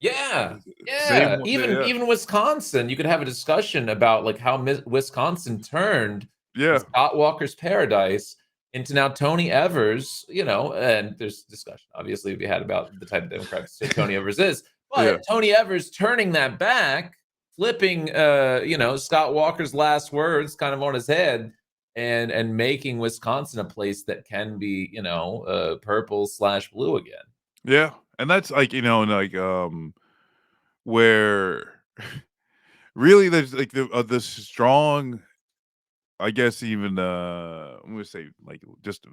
yeah, same yeah. one, Even yeah, even Wisconsin, you could have a discussion about like how Wisconsin turned from yeah, Scott Walker's paradise into now Tony Evers, and there's discussion obviously to be had about the type of Democrat Tony Evers is, yeah, but Tony Evers turning that back, flipping Scott Walker's last words kind of on his head and making Wisconsin a place that can be, purple/blue again. Yeah, and that's like, where really there's like the strong, I guess, even I'm gonna say like just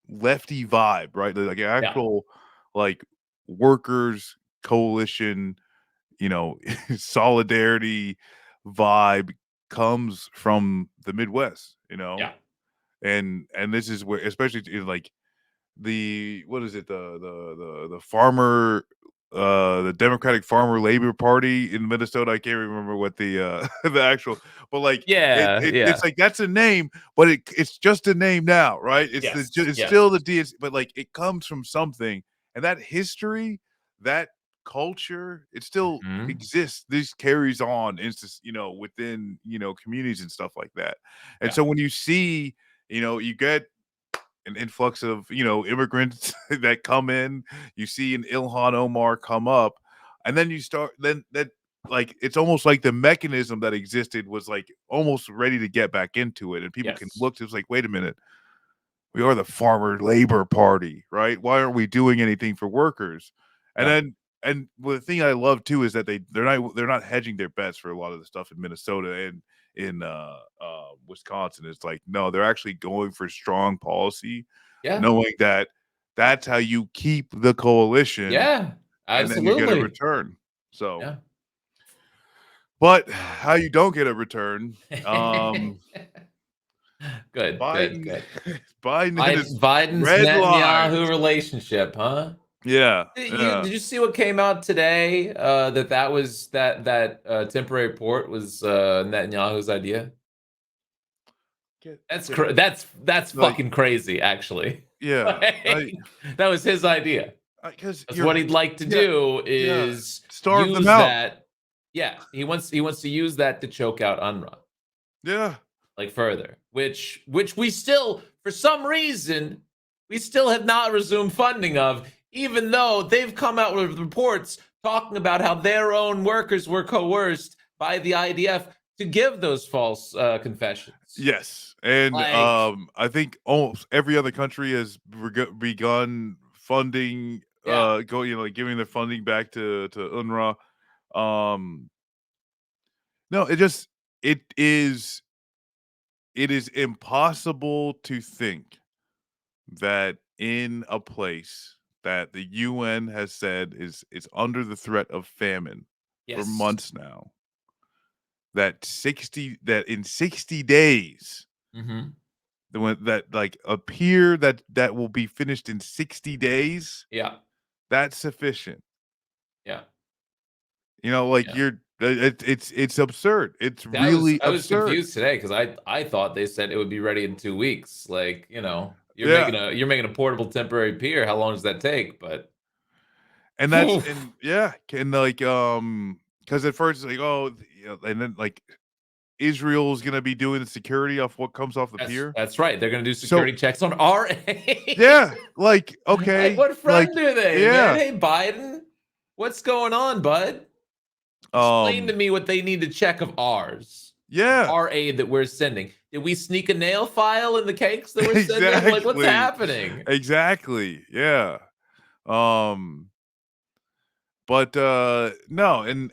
lefty vibe, right? Like an Yeah, actual like workers coalition, you know, solidarity vibe comes from the Midwest, yeah, and this is where, especially in like the what is it, the farmer, the Democratic Farmer Labor Party in Minnesota. I can't remember what the the actual, but like yeah, it's yeah. like that's a name, but it's just a name now, right? Yes, It's yes. still the DS, but like it comes from something, and that history, that culture, it still Mhm. exists. This carries on into within communities and stuff like that. And Yeah. so when you see, you get an influx of immigrants that come in. You see an Ilhan Omar come up, and then you start then that like it's almost like the mechanism that existed was like almost ready to get back into it, and people can Yes. look. It's like, wait a minute, we are the farmer labor party, right? Why aren't we doing anything for workers? And Yeah. then the thing I love too is that they're not hedging their bets for a lot of the stuff in Minnesota and in Wisconsin. It's like, no, they're actually going for strong policy, Yeah. knowing that that's how you keep the coalition, Yeah. and then you get a Absolutely. return. So, Yeah. but Oh, how you don't get a return, man. Good, good, Biden, good. Biden and his Biden's red Netanyahu lines. relationship, huh? Yeah, Did you see what came out today? That was that temporary port was Netanyahu's idea. Get That's like, fucking crazy, actually. yeah, Like, that was his idea. because 'Cause you're what he'd like to yeah, do yeah, is starve them use out. that. Yeah, he wants to use that to choke out UNRWA, Yeah, like, further, which we still, for some reason, we still have not resumed funding of, even though they've come out with reports talking about how their own workers were coerced by the IDF to give those false confessions. yes, and, Like, I think almost every other country has begun funding, yeah, like, giving their funding back to UNRWA. Um, no, it is it is impossible to think that in a place that the UN has said is under the threat of famine for yes. months now, that in 60 days, Mhm. the one that like appear that will be finished in 60 days, Yeah, that's sufficient. yeah, Like yeah. it's absurd. It's I was really I was absurd. confused today because I thought they said it would be ready in 2 weeks. Like, you're Yeah. making a portable temporary pier. How long does that take? But And that's oof, and yeah, can like because at first it's like, oh, and then like Israel's gonna be doing the security off what comes off the that's pier. that's right. They're gonna do So security checks on our aid. yeah, like Like, okay, what like friend are they, man? yeah, Hey, Biden, what's going on, bud? Explain to um, me what they need to check of ours, yeah, our aid that we're sending. Did we sneak a nail file in the cakes that we're sending? Like, what's exactly, happening? exactly, yeah. Um, but no, and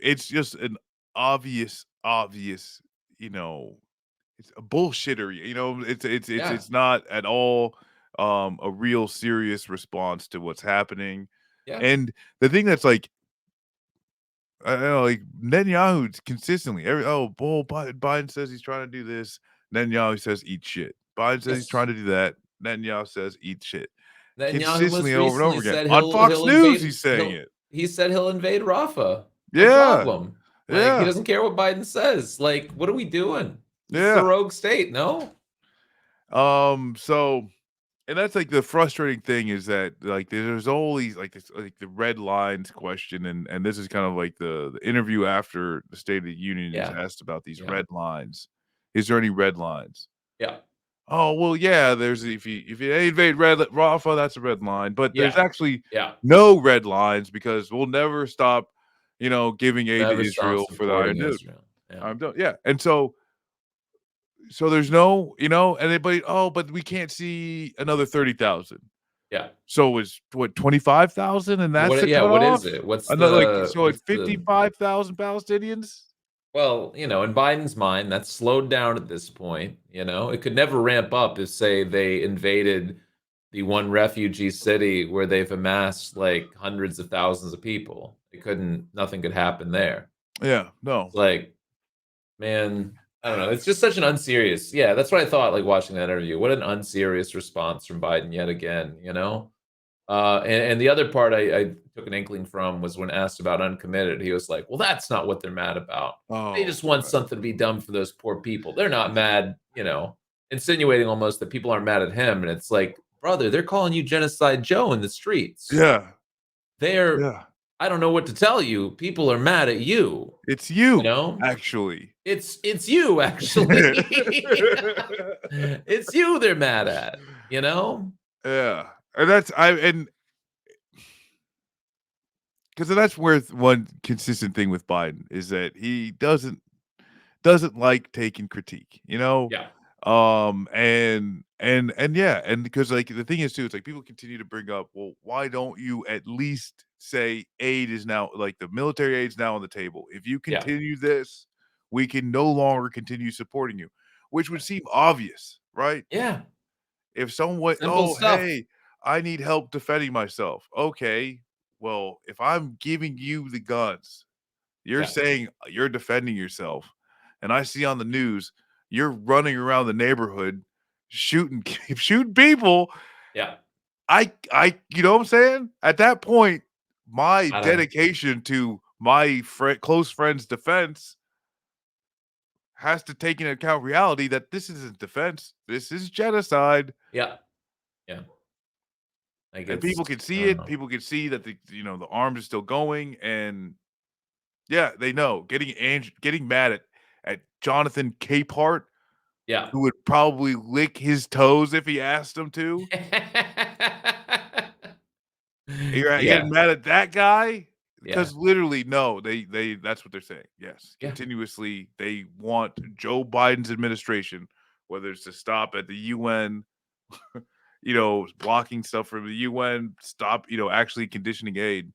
it's just an obvious, you know, it's a bullshittery. Yeah, It's not at all a real serious response to what's happening. yeah. And the thing that's like, I don't know, like Netanyahu consistently Biden says he's trying to do this. Netanyahu says eat shit. Biden says he's trying Yes. to do that. Netanyahu says eat shit. Netanyahu Consistently most over and over recently again. said On Fox he'll News, invade he's saying he'll it. he said he'll invade Rafah. No Yeah. problem. Like, he Yeah. doesn't care what Biden says. Like, what are we doing? This is a Yeah. rogue state, no? So and that's like the frustrating thing is that like there's always like this like the red lines question, and this is kind of like the interview after the State of the Union is Yeah. asked about these Yeah. red lines. Is there any red lines? Yeah. Oh well, yeah. There's if you invade Rafah, that's a red line. But there's Yeah. actually Yeah. no red lines because we'll never stop, giving aid to Never stop Israel for the Iron supporting Dome. Israel. Yeah. Iron Dome, yeah, and so there's no, anybody. Oh, but we can't see another 30,000. Yeah. So is what 25,000, and that's the What is cutoff. it? What's Another like the so at 55,000 Palestinians. well, in Biden's mind, that's slowed down at this point. It could never ramp up if, say, they invaded the one refugee city where they've amassed like hundreds of thousands of people. Nothing could happen there. Yeah, no. It's like, man, I don't know. It's just such an unserious. Yeah, that's what I thought, like watching that interview. What an unserious response from Biden yet again. And the other part I took an inkling from was when asked about uncommitted, he was like, "Well, that's not what they're mad about. They Oh, just want something to be done for those poor people. They're not mad, insinuating almost that people aren't mad at him." And it's like, brother, they're calling you Genocide Joe in the streets. yeah, They're, yeah. I don't know what to tell you. People are mad at you. It's You you, know, actually. it's you actually. It's you they're mad at. Yeah, and that's I and because that's where one consistent thing with Biden is that he doesn't like taking critique, Yeah, and yeah, and because like the thing is too, it's like people continue to bring up, well, why don't you at least say aid is now like the military aid's now on the table? If you yeah, continue this, we can no longer continue supporting you, which would seem obvious, right? yeah. If someone, Simple oh, stuff. hey, I need help defending myself. Okay, well, if I'm giving you the guns, you're Yeah, saying you're defending yourself, and I see on the news you're running around the neighborhood shooting shooting people. yeah. You know what I'm saying? At that point, my Gotta dedication to my close friend's defense has to take into account reality that this isn't defense. This is genocide. Yeah, yeah. Like And people it's can I see don't it. know. People can see that the arms are still going, and yeah, they know. Getting mad at Jonathan Capehart, Yeah. who would probably lick his toes if he asked him to. You're Yeah, getting mad at that guy yeah, because literally, no, they that's what they're saying. Yes, yeah. continuously they want Joe Biden's administration, whether it's to stop at the UN, blocking stuff from the UN, stop, actually conditioning aid,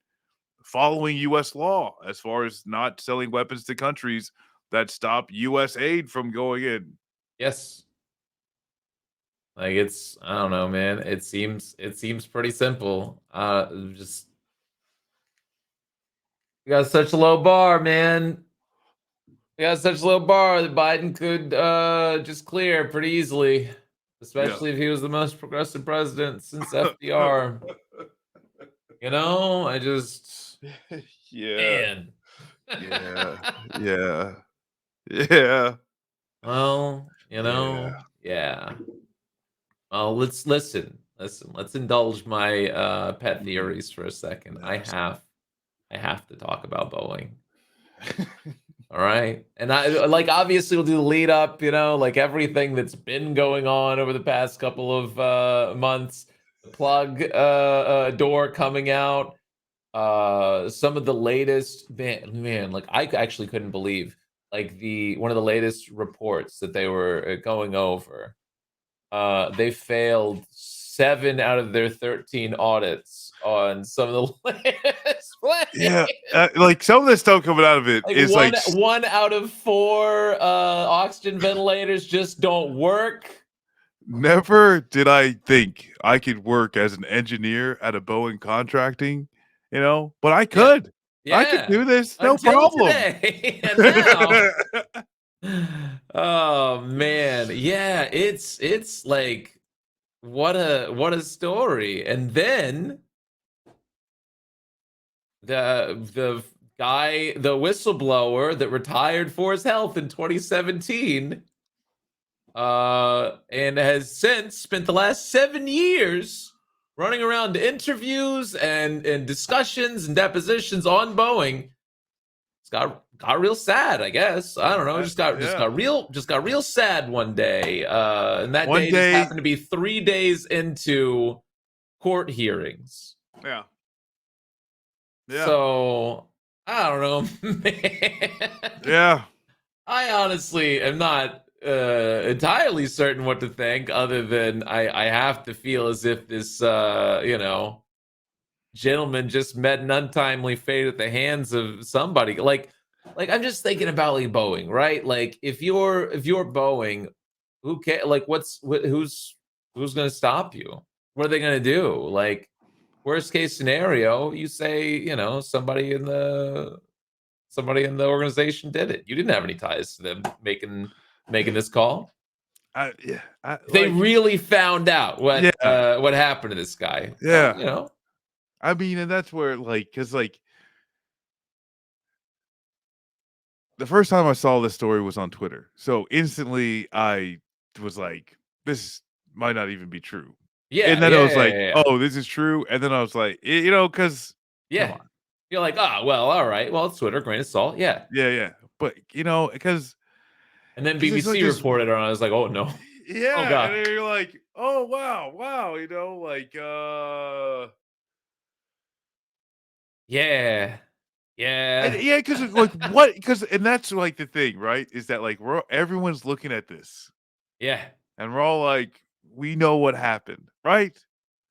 following US law as far as not selling weapons to countries that stop US aid from going in. Yes. Like I don't know, man. It seems pretty simple. Just we got such a low bar, man. We got such a low bar that Biden could just clear pretty easily, Yeah. especially if he was the most progressive president since FDR. I just Yeah. man. Yeah. Yeah. Yeah. Well, Yeah. yeah. Let's listen. Listen, let's indulge my pet Mhm. theories for a second. I Abs have to talk about Boeing. All right. And I like obviously we'll do the lead up, like everything that's been going on over the past couple of months, the plug door coming out, some of the latest man, like I actually couldn't believe like the one of the latest reports that they were going over. They failed 7 out of their 13 audits on some of the latest Yeah, planes. like, some of the stuff coming out of it Like is, like, one out of 4 oxygen ventilators just don't work. never did I think I could work as an engineer at a Boeing contracting, but I Yeah. could. I could Yeah. do this, no Until problem. today. And now oh man. Yeah, it's like what a story. And then the guy, the whistleblower that retired for his health in 2017 and has since spent the last 7 years running around to interviews and discussions and depositions on Boeing. It's got real sad, I guess. I don't know. I yeah. Just got real sad one day. And that One day just day happened to be 3 days into court hearings. yeah. Yeah. So I don't know, man. Yeah. I honestly am not entirely certain what to think, other than I have to feel as if this gentleman just met an untimely fate at the hands of somebody. Like I'm just thinking about like Boeing, right? Like if you're Boeing, who care? Like who's gonna stop you? What are they gonna do? Like worst case scenario, you say somebody in the organization did it. You didn't have any ties to them making this call. Yeah. If they really found out Yeah. what happened to this guy, well, Yeah. I mean, and that's where because the first time I saw this story was on Twitter. So instantly I was like, this might not even be true. And yeah, then I yeah, was yeah, like, yeah, yeah. oh, this is true. And then I was like, because come Yeah. on. You're like, well, all right. Well, it's Twitter, grain of salt. Yeah. Yeah, yeah. But And then there's like BBC this reported on it. I was like, oh no. Oh yeah, and God. then you're like, oh wow, Yeah. and Yeah. yeah, because like what? Because and that's like the thing, right? Is that like everyone's looking at this, Yeah. and we're all like, we know what happened, right?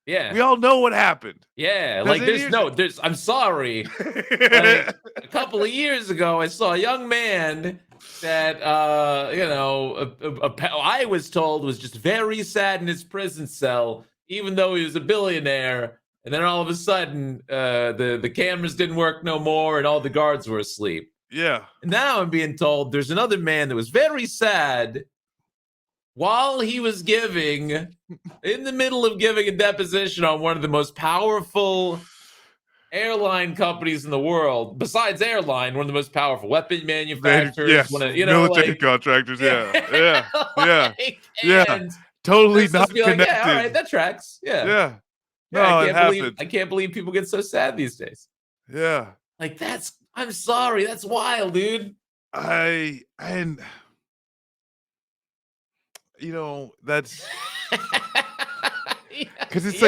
Yeah. We all know what happened. Yeah. Because Like it is. I'm sorry. Like a couple of years ago, I saw a young man that I was told was just very sad in his prison cell, even though he was a billionaire. And then all of a sudden, the cameras didn't work no more, and all the guards were asleep. Yeah. And now I'm being told there's another man that was very sad while he was in the middle of giving a deposition on one of the most powerful airline companies in the world, besides airline, one of the most powerful weapon manufacturers, Yes, military contractors. yeah, Yeah, yeah, yeah, yeah. and Totally let's just not be like, yeah, all right, connected. that tracks. Yeah. Yeah. Yeah, I No, it can't believe happened. I can't believe people get so sad these days. Yeah. Like I'm sorry, that's wild, dude. And that's because Yeah. it's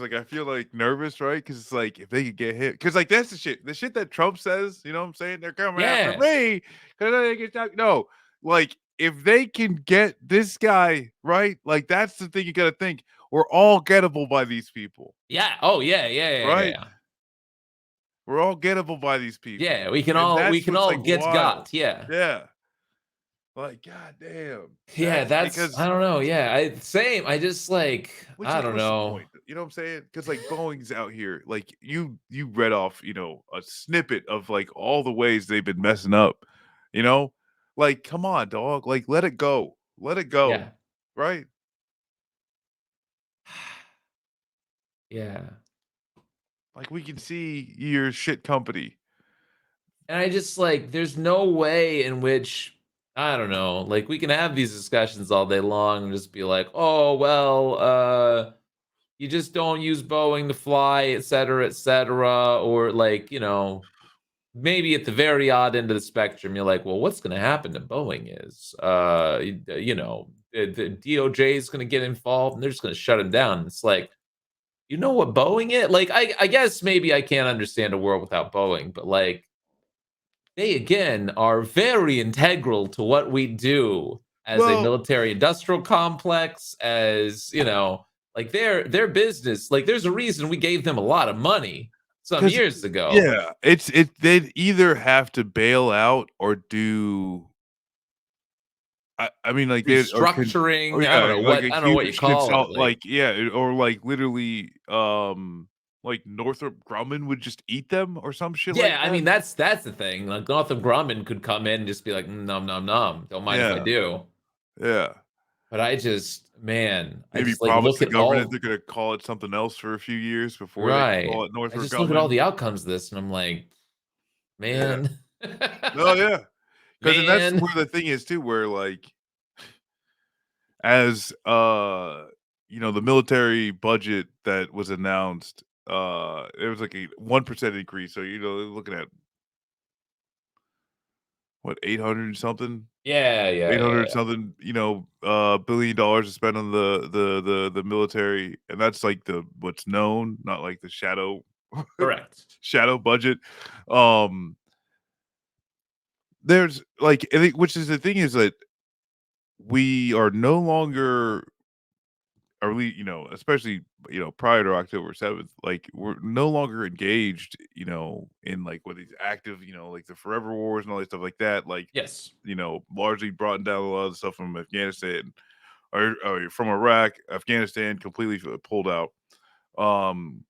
like I feel like nervous, right? Because it's like if they could get hit, because like that's the shit that Trump says. You know what I'm saying? They're coming after Yeah. me because they get shot. No, like if they can get this guy right, like that's the thing you got to think. We're all gettable by these people, Yeah. Oh yeah, yeah, yeah, yeah, right? yeah. We're all gettable by these people, Yeah, we can and all we that's can what's all like get wild. got. Yeah. Yeah, like goddamn, Yeah, that's that's I because don't know. Yeah, I just like which I like don't what's the know. point? You know what I'm saying? Because like Boeing's out here, like you read off, a snippet of like all the ways they've been messing up. You know, like come on, dog, like let it go, Yeah. right? Yeah. Like we can see your shit company. And I just like there's no way in which I don't know, like we can have these discussions all day long and just be like, "Oh, well, you just don't use Boeing to fly, et cetera," or like, maybe at the very odd end of the spectrum, you're like, "Well, what's going to happen to Boeing is the DOJ is going to get involved and they're just going to shut him down." It's like, you know what Boeing is? Like I guess maybe I can't understand a world without Boeing, but like they again are very integral to what we do as a Well, military industrial complex, as like their business. Like there's a reason we gave them a lot of money some because years ago. yeah, they'd either have to bail out or do I mean, like, they oh, Restructuring, yeah, like a I don't know what you huge call it. Like, like, yeah, or, like, literally, like, Northrop Grumman would just eat them or some shit yeah, like I that? mean that's the thing. Like Northrop Grumman could come in and just be like, nom nom nom, don't mind if I Yeah, do. yeah. But I Maybe just like promise look the at government all they're gonna call it something else for a few years before they can right. call it I Northrop just look at all Grumman. the outcomes of this and I'm like, Yeah. man. No, yeah. Because and that's Man. where the thing is too, where, like, as, the military budget that was announced, it was like a 1% increase, so, they're looking at what, 800 something? Yeah, yeah, yeah, 800 yeah. something, $1 billion to spend on the military, and that's like the what's known, not like the shadow Correct. shadow budget. Um, there's like, I think, which is the thing is that we are no longer, or we, especially, prior to October 7th, like we're no longer engaged, in like what these active, like the forever wars and all that stuff like that. Like, Yes. largely brought down a lot of the stuff from Afghanistan or from Iraq, Afghanistan completely pulled out. Um,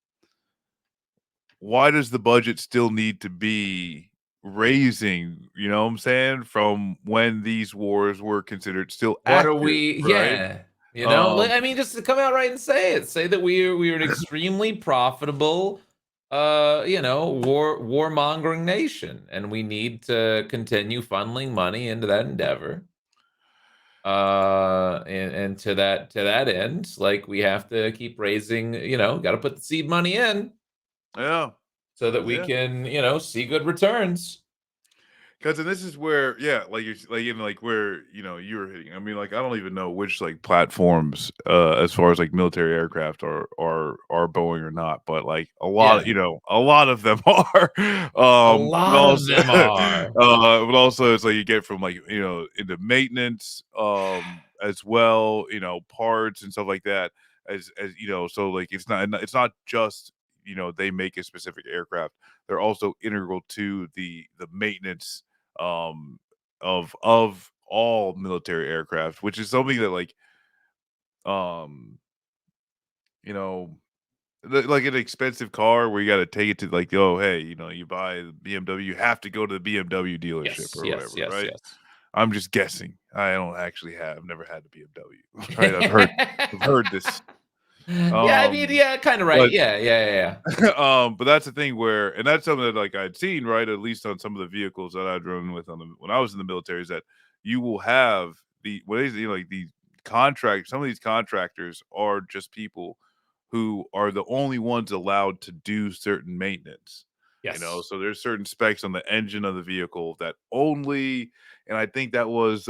why does the budget still need to be raising, you know what I'm saying, from when these wars were considered still What are active, we? right? Yeah. Um, I mean, just to come out right and say it. Say that we're an extremely profitable, warmongering nation, and we need to continue funneling money into that endeavor. And to that end, like we have to keep raising, got to put the seed money in yeah, so that we yeah. can, see good returns. Because and this is where, yeah, like you're like in like where you were hitting. I mean, like I don't even know which like platforms, as far as like military aircraft are Boeing or not, but like Yeah. a lot of them are. A But lot of also, them are. but also it's like you get from like into maintenance, as well, parts and stuff like that. As so like it's not just they make a specific aircraft. They're also integral to the maintenance, um of all military aircraft, which is something that like um you know like an expensive car where you got to take it to like, oh hey, you buy the BMW, you have to go to the BMW dealership Yes, or yes, whatever, yes, right? yes. I'm just guessing. I don't actually have never had a BMW. Right, I've heard this. Yeah, I mean, um yeah, kind of right. but Yeah, yeah, yeah, but that's the thing where, and that's something that like I'd seen, right, at least on some of the vehicles that I'd driven with when I was in the military, is that you will have what is like the contract. Some of these contractors are just people who are the only ones allowed to do certain maintenance. Yes. So there's certain specs on the engine of the vehicle that only, and I think that was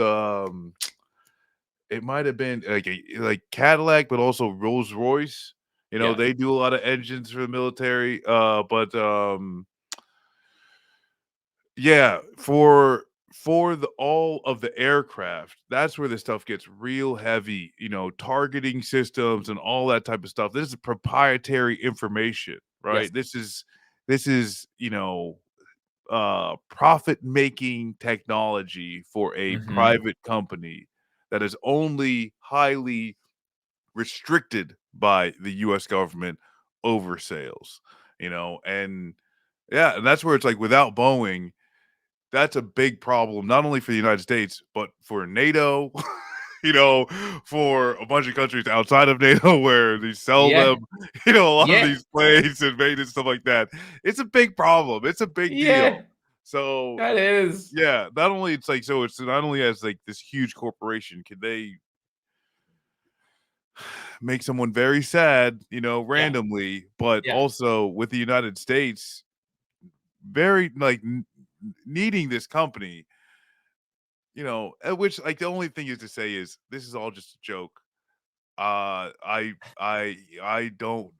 it might have been like like Cadillac, but also Rolls Royce. Yeah. They do a lot of engines for the military. But yeah, for the all of the aircraft, that's where the stuff gets real heavy. Targeting systems and all that type of stuff. This is proprietary information, Yes. right? This is profit making technology for a Mhm. private company that is only highly restricted by the US government over sales, and yeah, and that's where it's like without Boeing, that's a big problem, not only for the United States, but for NATO, you know, for a bunch of countries outside of NATO where they sell Yeah. them, a lot of Yeah. these planes and maintenance stuff like that. It's a big problem. It's a big deal. Yeah. So That is. yeah, not only it's like so it's not only as like this huge corporation can they make someone very sad, Yeah. randomly, but Yeah. also with the United States very like needing this company, which like the only thing is to say is this is all just a joke. I don't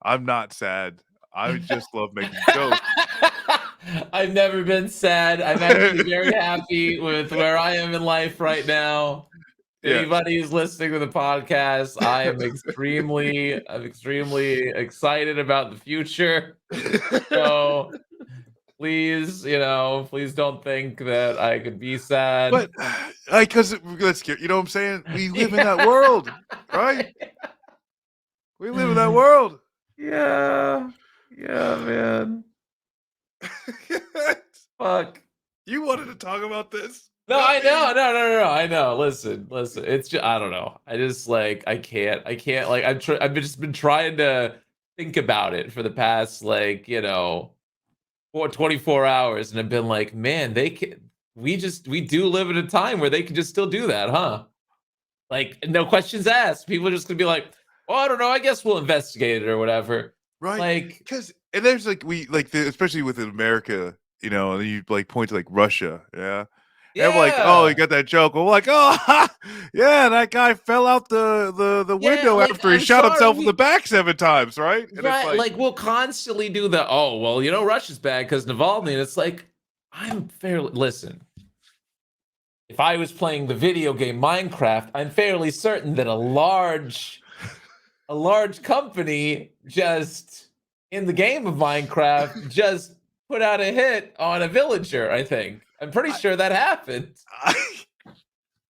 I'm not sad. I just love making jokes. I've never been sad. I'm actually very happy with where I am in life right now. Yes. Anybody who's listening to the podcast, I'm extremely excited about the future. So please don't think that I could be sad. But like, cause let's get, you know what I'm saying? We live in that Yeah. world, right? We live in that world. Yeah. Yeah, man. Fuck. You wanted to talk about this, No, not I know. me. No, no, no, no. I know. Listen. It's just I don't know. I just like I can't like I've just been trying to think about it for the past like, 24 hours and I've been like, man, we do live in a time where they can just still do that, huh? Like no questions asked. People are just gonna be like, "Oh, I don't know. I guess we'll investigate it or whatever." Right? Like, Because and there's like we like especially with America, and you like point to like Russia, yeah. And I'm like, oh, you Yeah. got that joke. I'm like, oh, yeah, that guy fell out the Yeah, window like, after he I'm shot himself in the sorry. back 7 times, right? And it's Right, like, like, we'll constantly do the, "Oh, well, you know, Russia's bad because Navalny," and it's like, I'm fairly listen, if I was playing the video game Minecraft, I'm fairly certain that a large company just in the game of Minecraft just put out a hit on a villager, I think. I'm pretty I, sure that happened. I,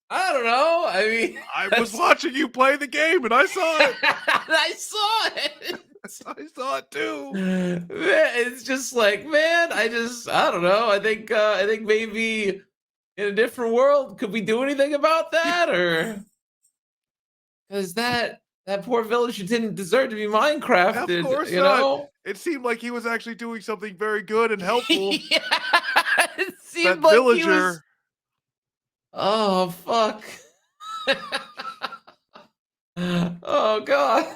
I don't know. I mean, I was that's watching you play the game and I saw it. I saw it. I saw it too. It's just like, man, I don't know. I think maybe in a different world, could we do anything about that? Or because that poor villager didn't deserve to be Of Minecrafted, course you not. know? It seemed like he was actually doing something very good and helpful. Yeah, it That seemed like he was. villager. Oh fuck. Oh god.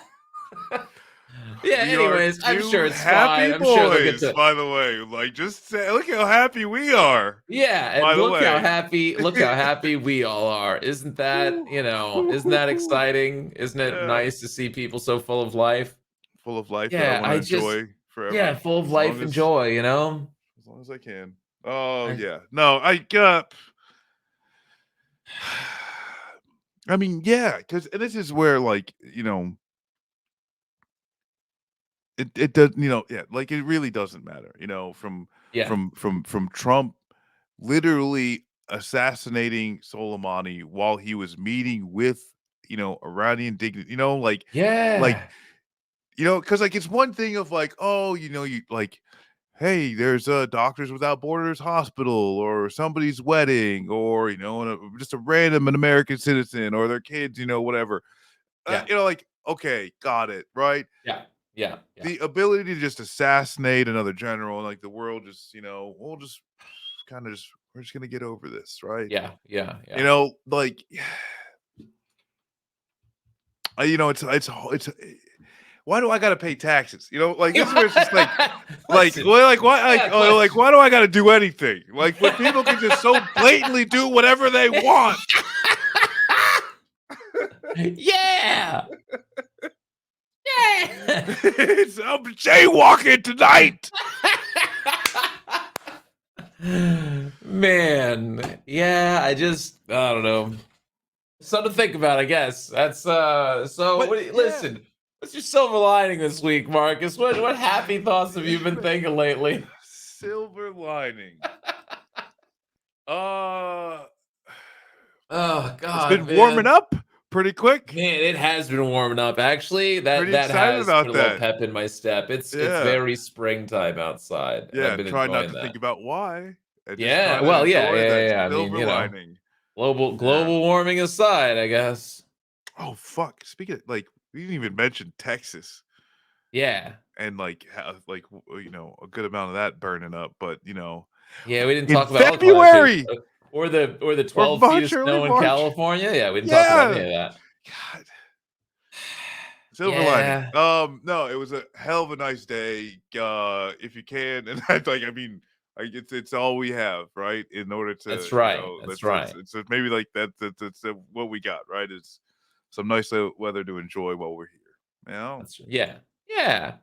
Yeah. We are Anyways, I'm sure 2 it's fine. happy I'm sure they'll get boys, to. by the way. Like, just say, look how happy we are, Yeah, by and the way. look how happy we all are. Isn't that, isn't that exciting? Isn't it Yeah. nice to see people so full of life? Full of life that I Yeah, want to I just enjoy yeah, forever, full of life and joy, you know? as long as I can. Oh I yeah. No, I got I mean, yeah, because this is where, like, it does, yeah, like, it really doesn't matter, yeah. from Trump literally assassinating Soleimani while he was meeting with, Iranian dignity, like, Yeah. because, like, it's one thing of, like, oh, you like, hey, there's a Doctors Without Borders hospital or somebody's wedding or, just a random an American citizen or their kids, whatever. Yeah. Like, okay, got it, right? Yeah. Yeah. Yeah. The ability to just assassinate another general and, like, the world just, we'll just kind of just we're just gonna get over this, right? Yeah. Yeah. Yeah. Like, it's why do I gotta pay taxes? Like, this is where it's just Listen. why, Yeah, listen. like, why do I gotta do anything? Like, when people can just so blatantly do whatever they want. Yeah. Yeah. I'm jaywalking tonight. Man, yeah, I don't know. Something to think about, I guess. That's so But yeah, listen, what's your silver lining this week, Marcus? What happy thoughts have you been thinking lately? silver lining. Uh, Oh it's god, been warming man. up pretty quick. Man, it has been warming up. Actually, that Pretty that excited has put about a little that. pep in my step. It's Yeah. very springtime outside, and I've Yeah, been try not enjoying to that. think about why and just Yeah, try to well, yeah, enjoy yeah, that yeah. I mean, silver lining. global Yeah. global warming aside, I guess. Oh, fuck. Speaking of, like, we didn't even mention Texas Yeah. and, like, a good amount of that burning up, but, Yeah, we didn't in talk about all the climate change February or the or 12 feet of March, early snow in March. California. Yeah, we didn't talk about any Yeah. of that. God. Silver lining. Yeah, No, it was a hell of a nice day. If you can, and I mean, it's all we have, right? In order to, that's right. That's that's right. it's maybe like that's what we got, right? Is some nice weather to enjoy while we're here. Yeah. Yeah.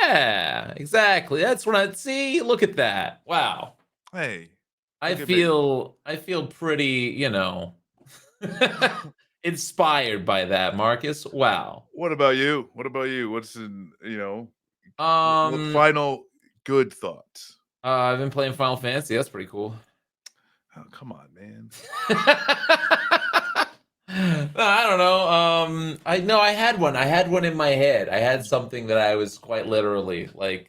Yeah. Exactly. That's what I see. Look at that. Wow. Hey, I look at me. feel pretty, inspired by that, Marcus. Wow. What about you? What about you? What's in what Um final good thoughts? I've been playing Final Fantasy. That's pretty cool. Oh, come on, man. No, I don't know. I know I had one. I had one in my head. I had something that I was quite literally like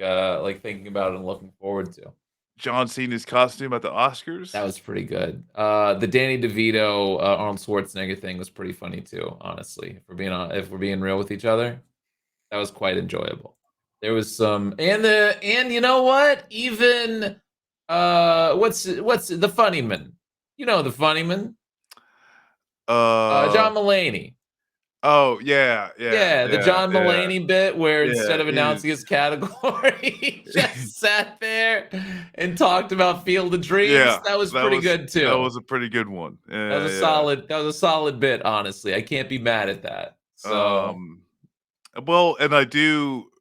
thinking about and looking forward to. John Cena's costume at the Oscars. That was pretty good. The Danny DeVito, Arnold Schwarzenegger thing was pretty funny too. Honestly, if we're being real with each other, that was quite enjoyable. There was some, and you know what? Even what's the funny man? You know the funny man, Uh, John Mulaney. Oh, yeah, yeah, Yeah, the yeah, John yeah, Mulaney bit where yeah, instead of he's announcing his category, he just sat there and talked about Field of Dreams. yeah, That was pretty good that too. was a pretty good one. That was a Yeah, solid bit, honestly. I can't be mad at that. yeah. So, Well, and I do,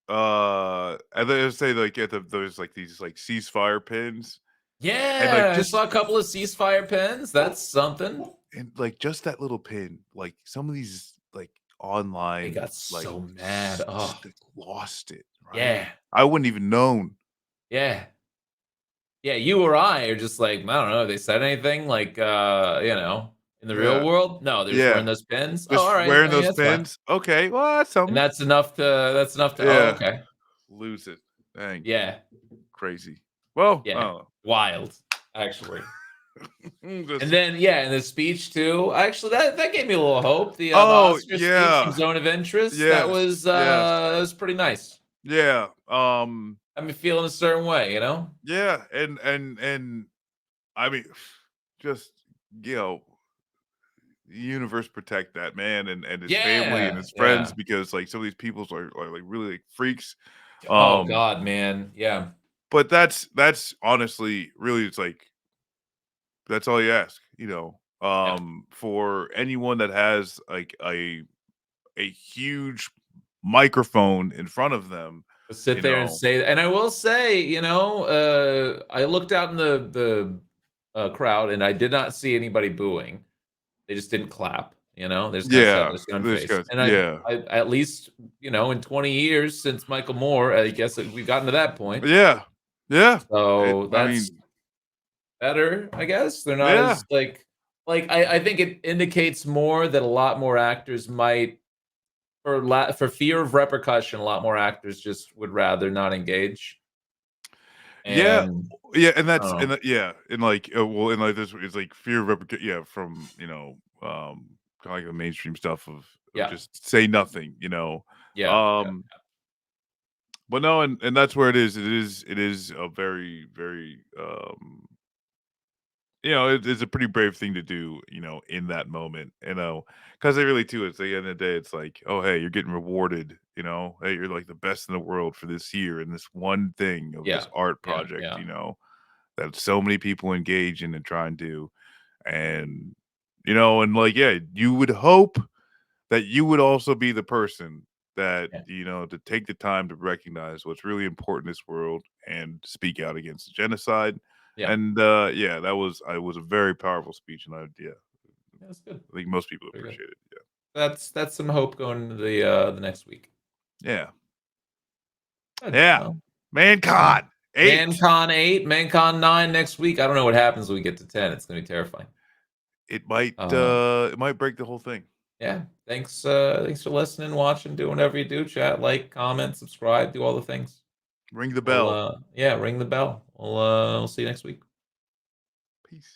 and then I say, like, at there's, like, these, like, ceasefire pins, and, like, yeah, I just saw a couple of ceasefire pins. That's something. and, like, just that little pin, like, some of these, like, They online, got like, so mad. just, Oh, like, lost it, right? yeah. I wouldn't even known. Yeah. Yeah, you or I are just like, I don't know, they said anything like in the real Yeah, world? No, they're just wearing yeah, those pins. Oh, just all right. wearing I mean, those that's fine. pins, okay, well, that's And something. that's enough to oh, Yeah, okay. lose it. Dang, Yeah. crazy. Well, Yeah. oh, Wild, actually. And just then yeah, and the speech too. Actually, that gave me a little hope. The oh, Oscar speech from yeah, Zone of Interest, yes, yes, that was pretty nice. yeah, Had me feeling a certain way, you know? yeah, and I mean, just, you know, the universe protect that man and his family and Yeah. his friends Yeah. because, like, some of these peoples are, like, really, like, freaks, Oh um, God, man. Yeah. but that's honestly really, it's like, that's all you ask, Yeah. for anyone that has, like, a huge microphone in front of them, To sit you there and know. say and I will say, I looked out in the crowd and I did not see anybody booing. They just didn't clap, you know? They just kinda sat Yeah, there stone this faced. guy's And yeah. I at least, in 20 years since Michael Moore, I guess that we've gotten to that point. Yeah. Yeah. So I that's mean, better, I guess. They're not yeah. as I think it indicates more that a lot more actors might for fear of repercussion, a lot more actors just would rather not engage. Yeah. And Yeah, and I don't that's and know. yeah, and, like, well, and, like, this is, like, fear of replica yeah, from, kinda like the mainstream stuff of Yeah. just say nothing, you know? Yeah. Yeah. Um, but no, and that's where it is. It is a very, very, it's a pretty brave thing to do, in that moment, because they really too, it's the end of the day, it's like, oh, hey, you're getting rewarded, hey, you're like the best in the world for this year and this one thing of this Yeah. art Yeah. project, Yeah. that so many people engage in and try and do. And, and like, yeah, you would hope that you would also be the person that, Yeah. to take the time to recognize what's really important in this world and speak out against the genocide. Yeah. And yeah, I was a very powerful speech, and yeah, Yeah, that's good. I think most people Very good. appreciate it. Yeah. That's some hope going into the next week. Yeah. Good. Yeah. Well, yeah. ManCon 8. ManCon 8, ManCon 9 next week. I don't know what happens when we get to 10. It's gonna be terrifying. Uh, It might break the whole thing. yeah. Thanks for listening, watching, doing whatever you do. Chat, like, comment, subscribe, do all the things. Ring the We'll bell. yeah, ring the bell. We'll see you next week. Peace.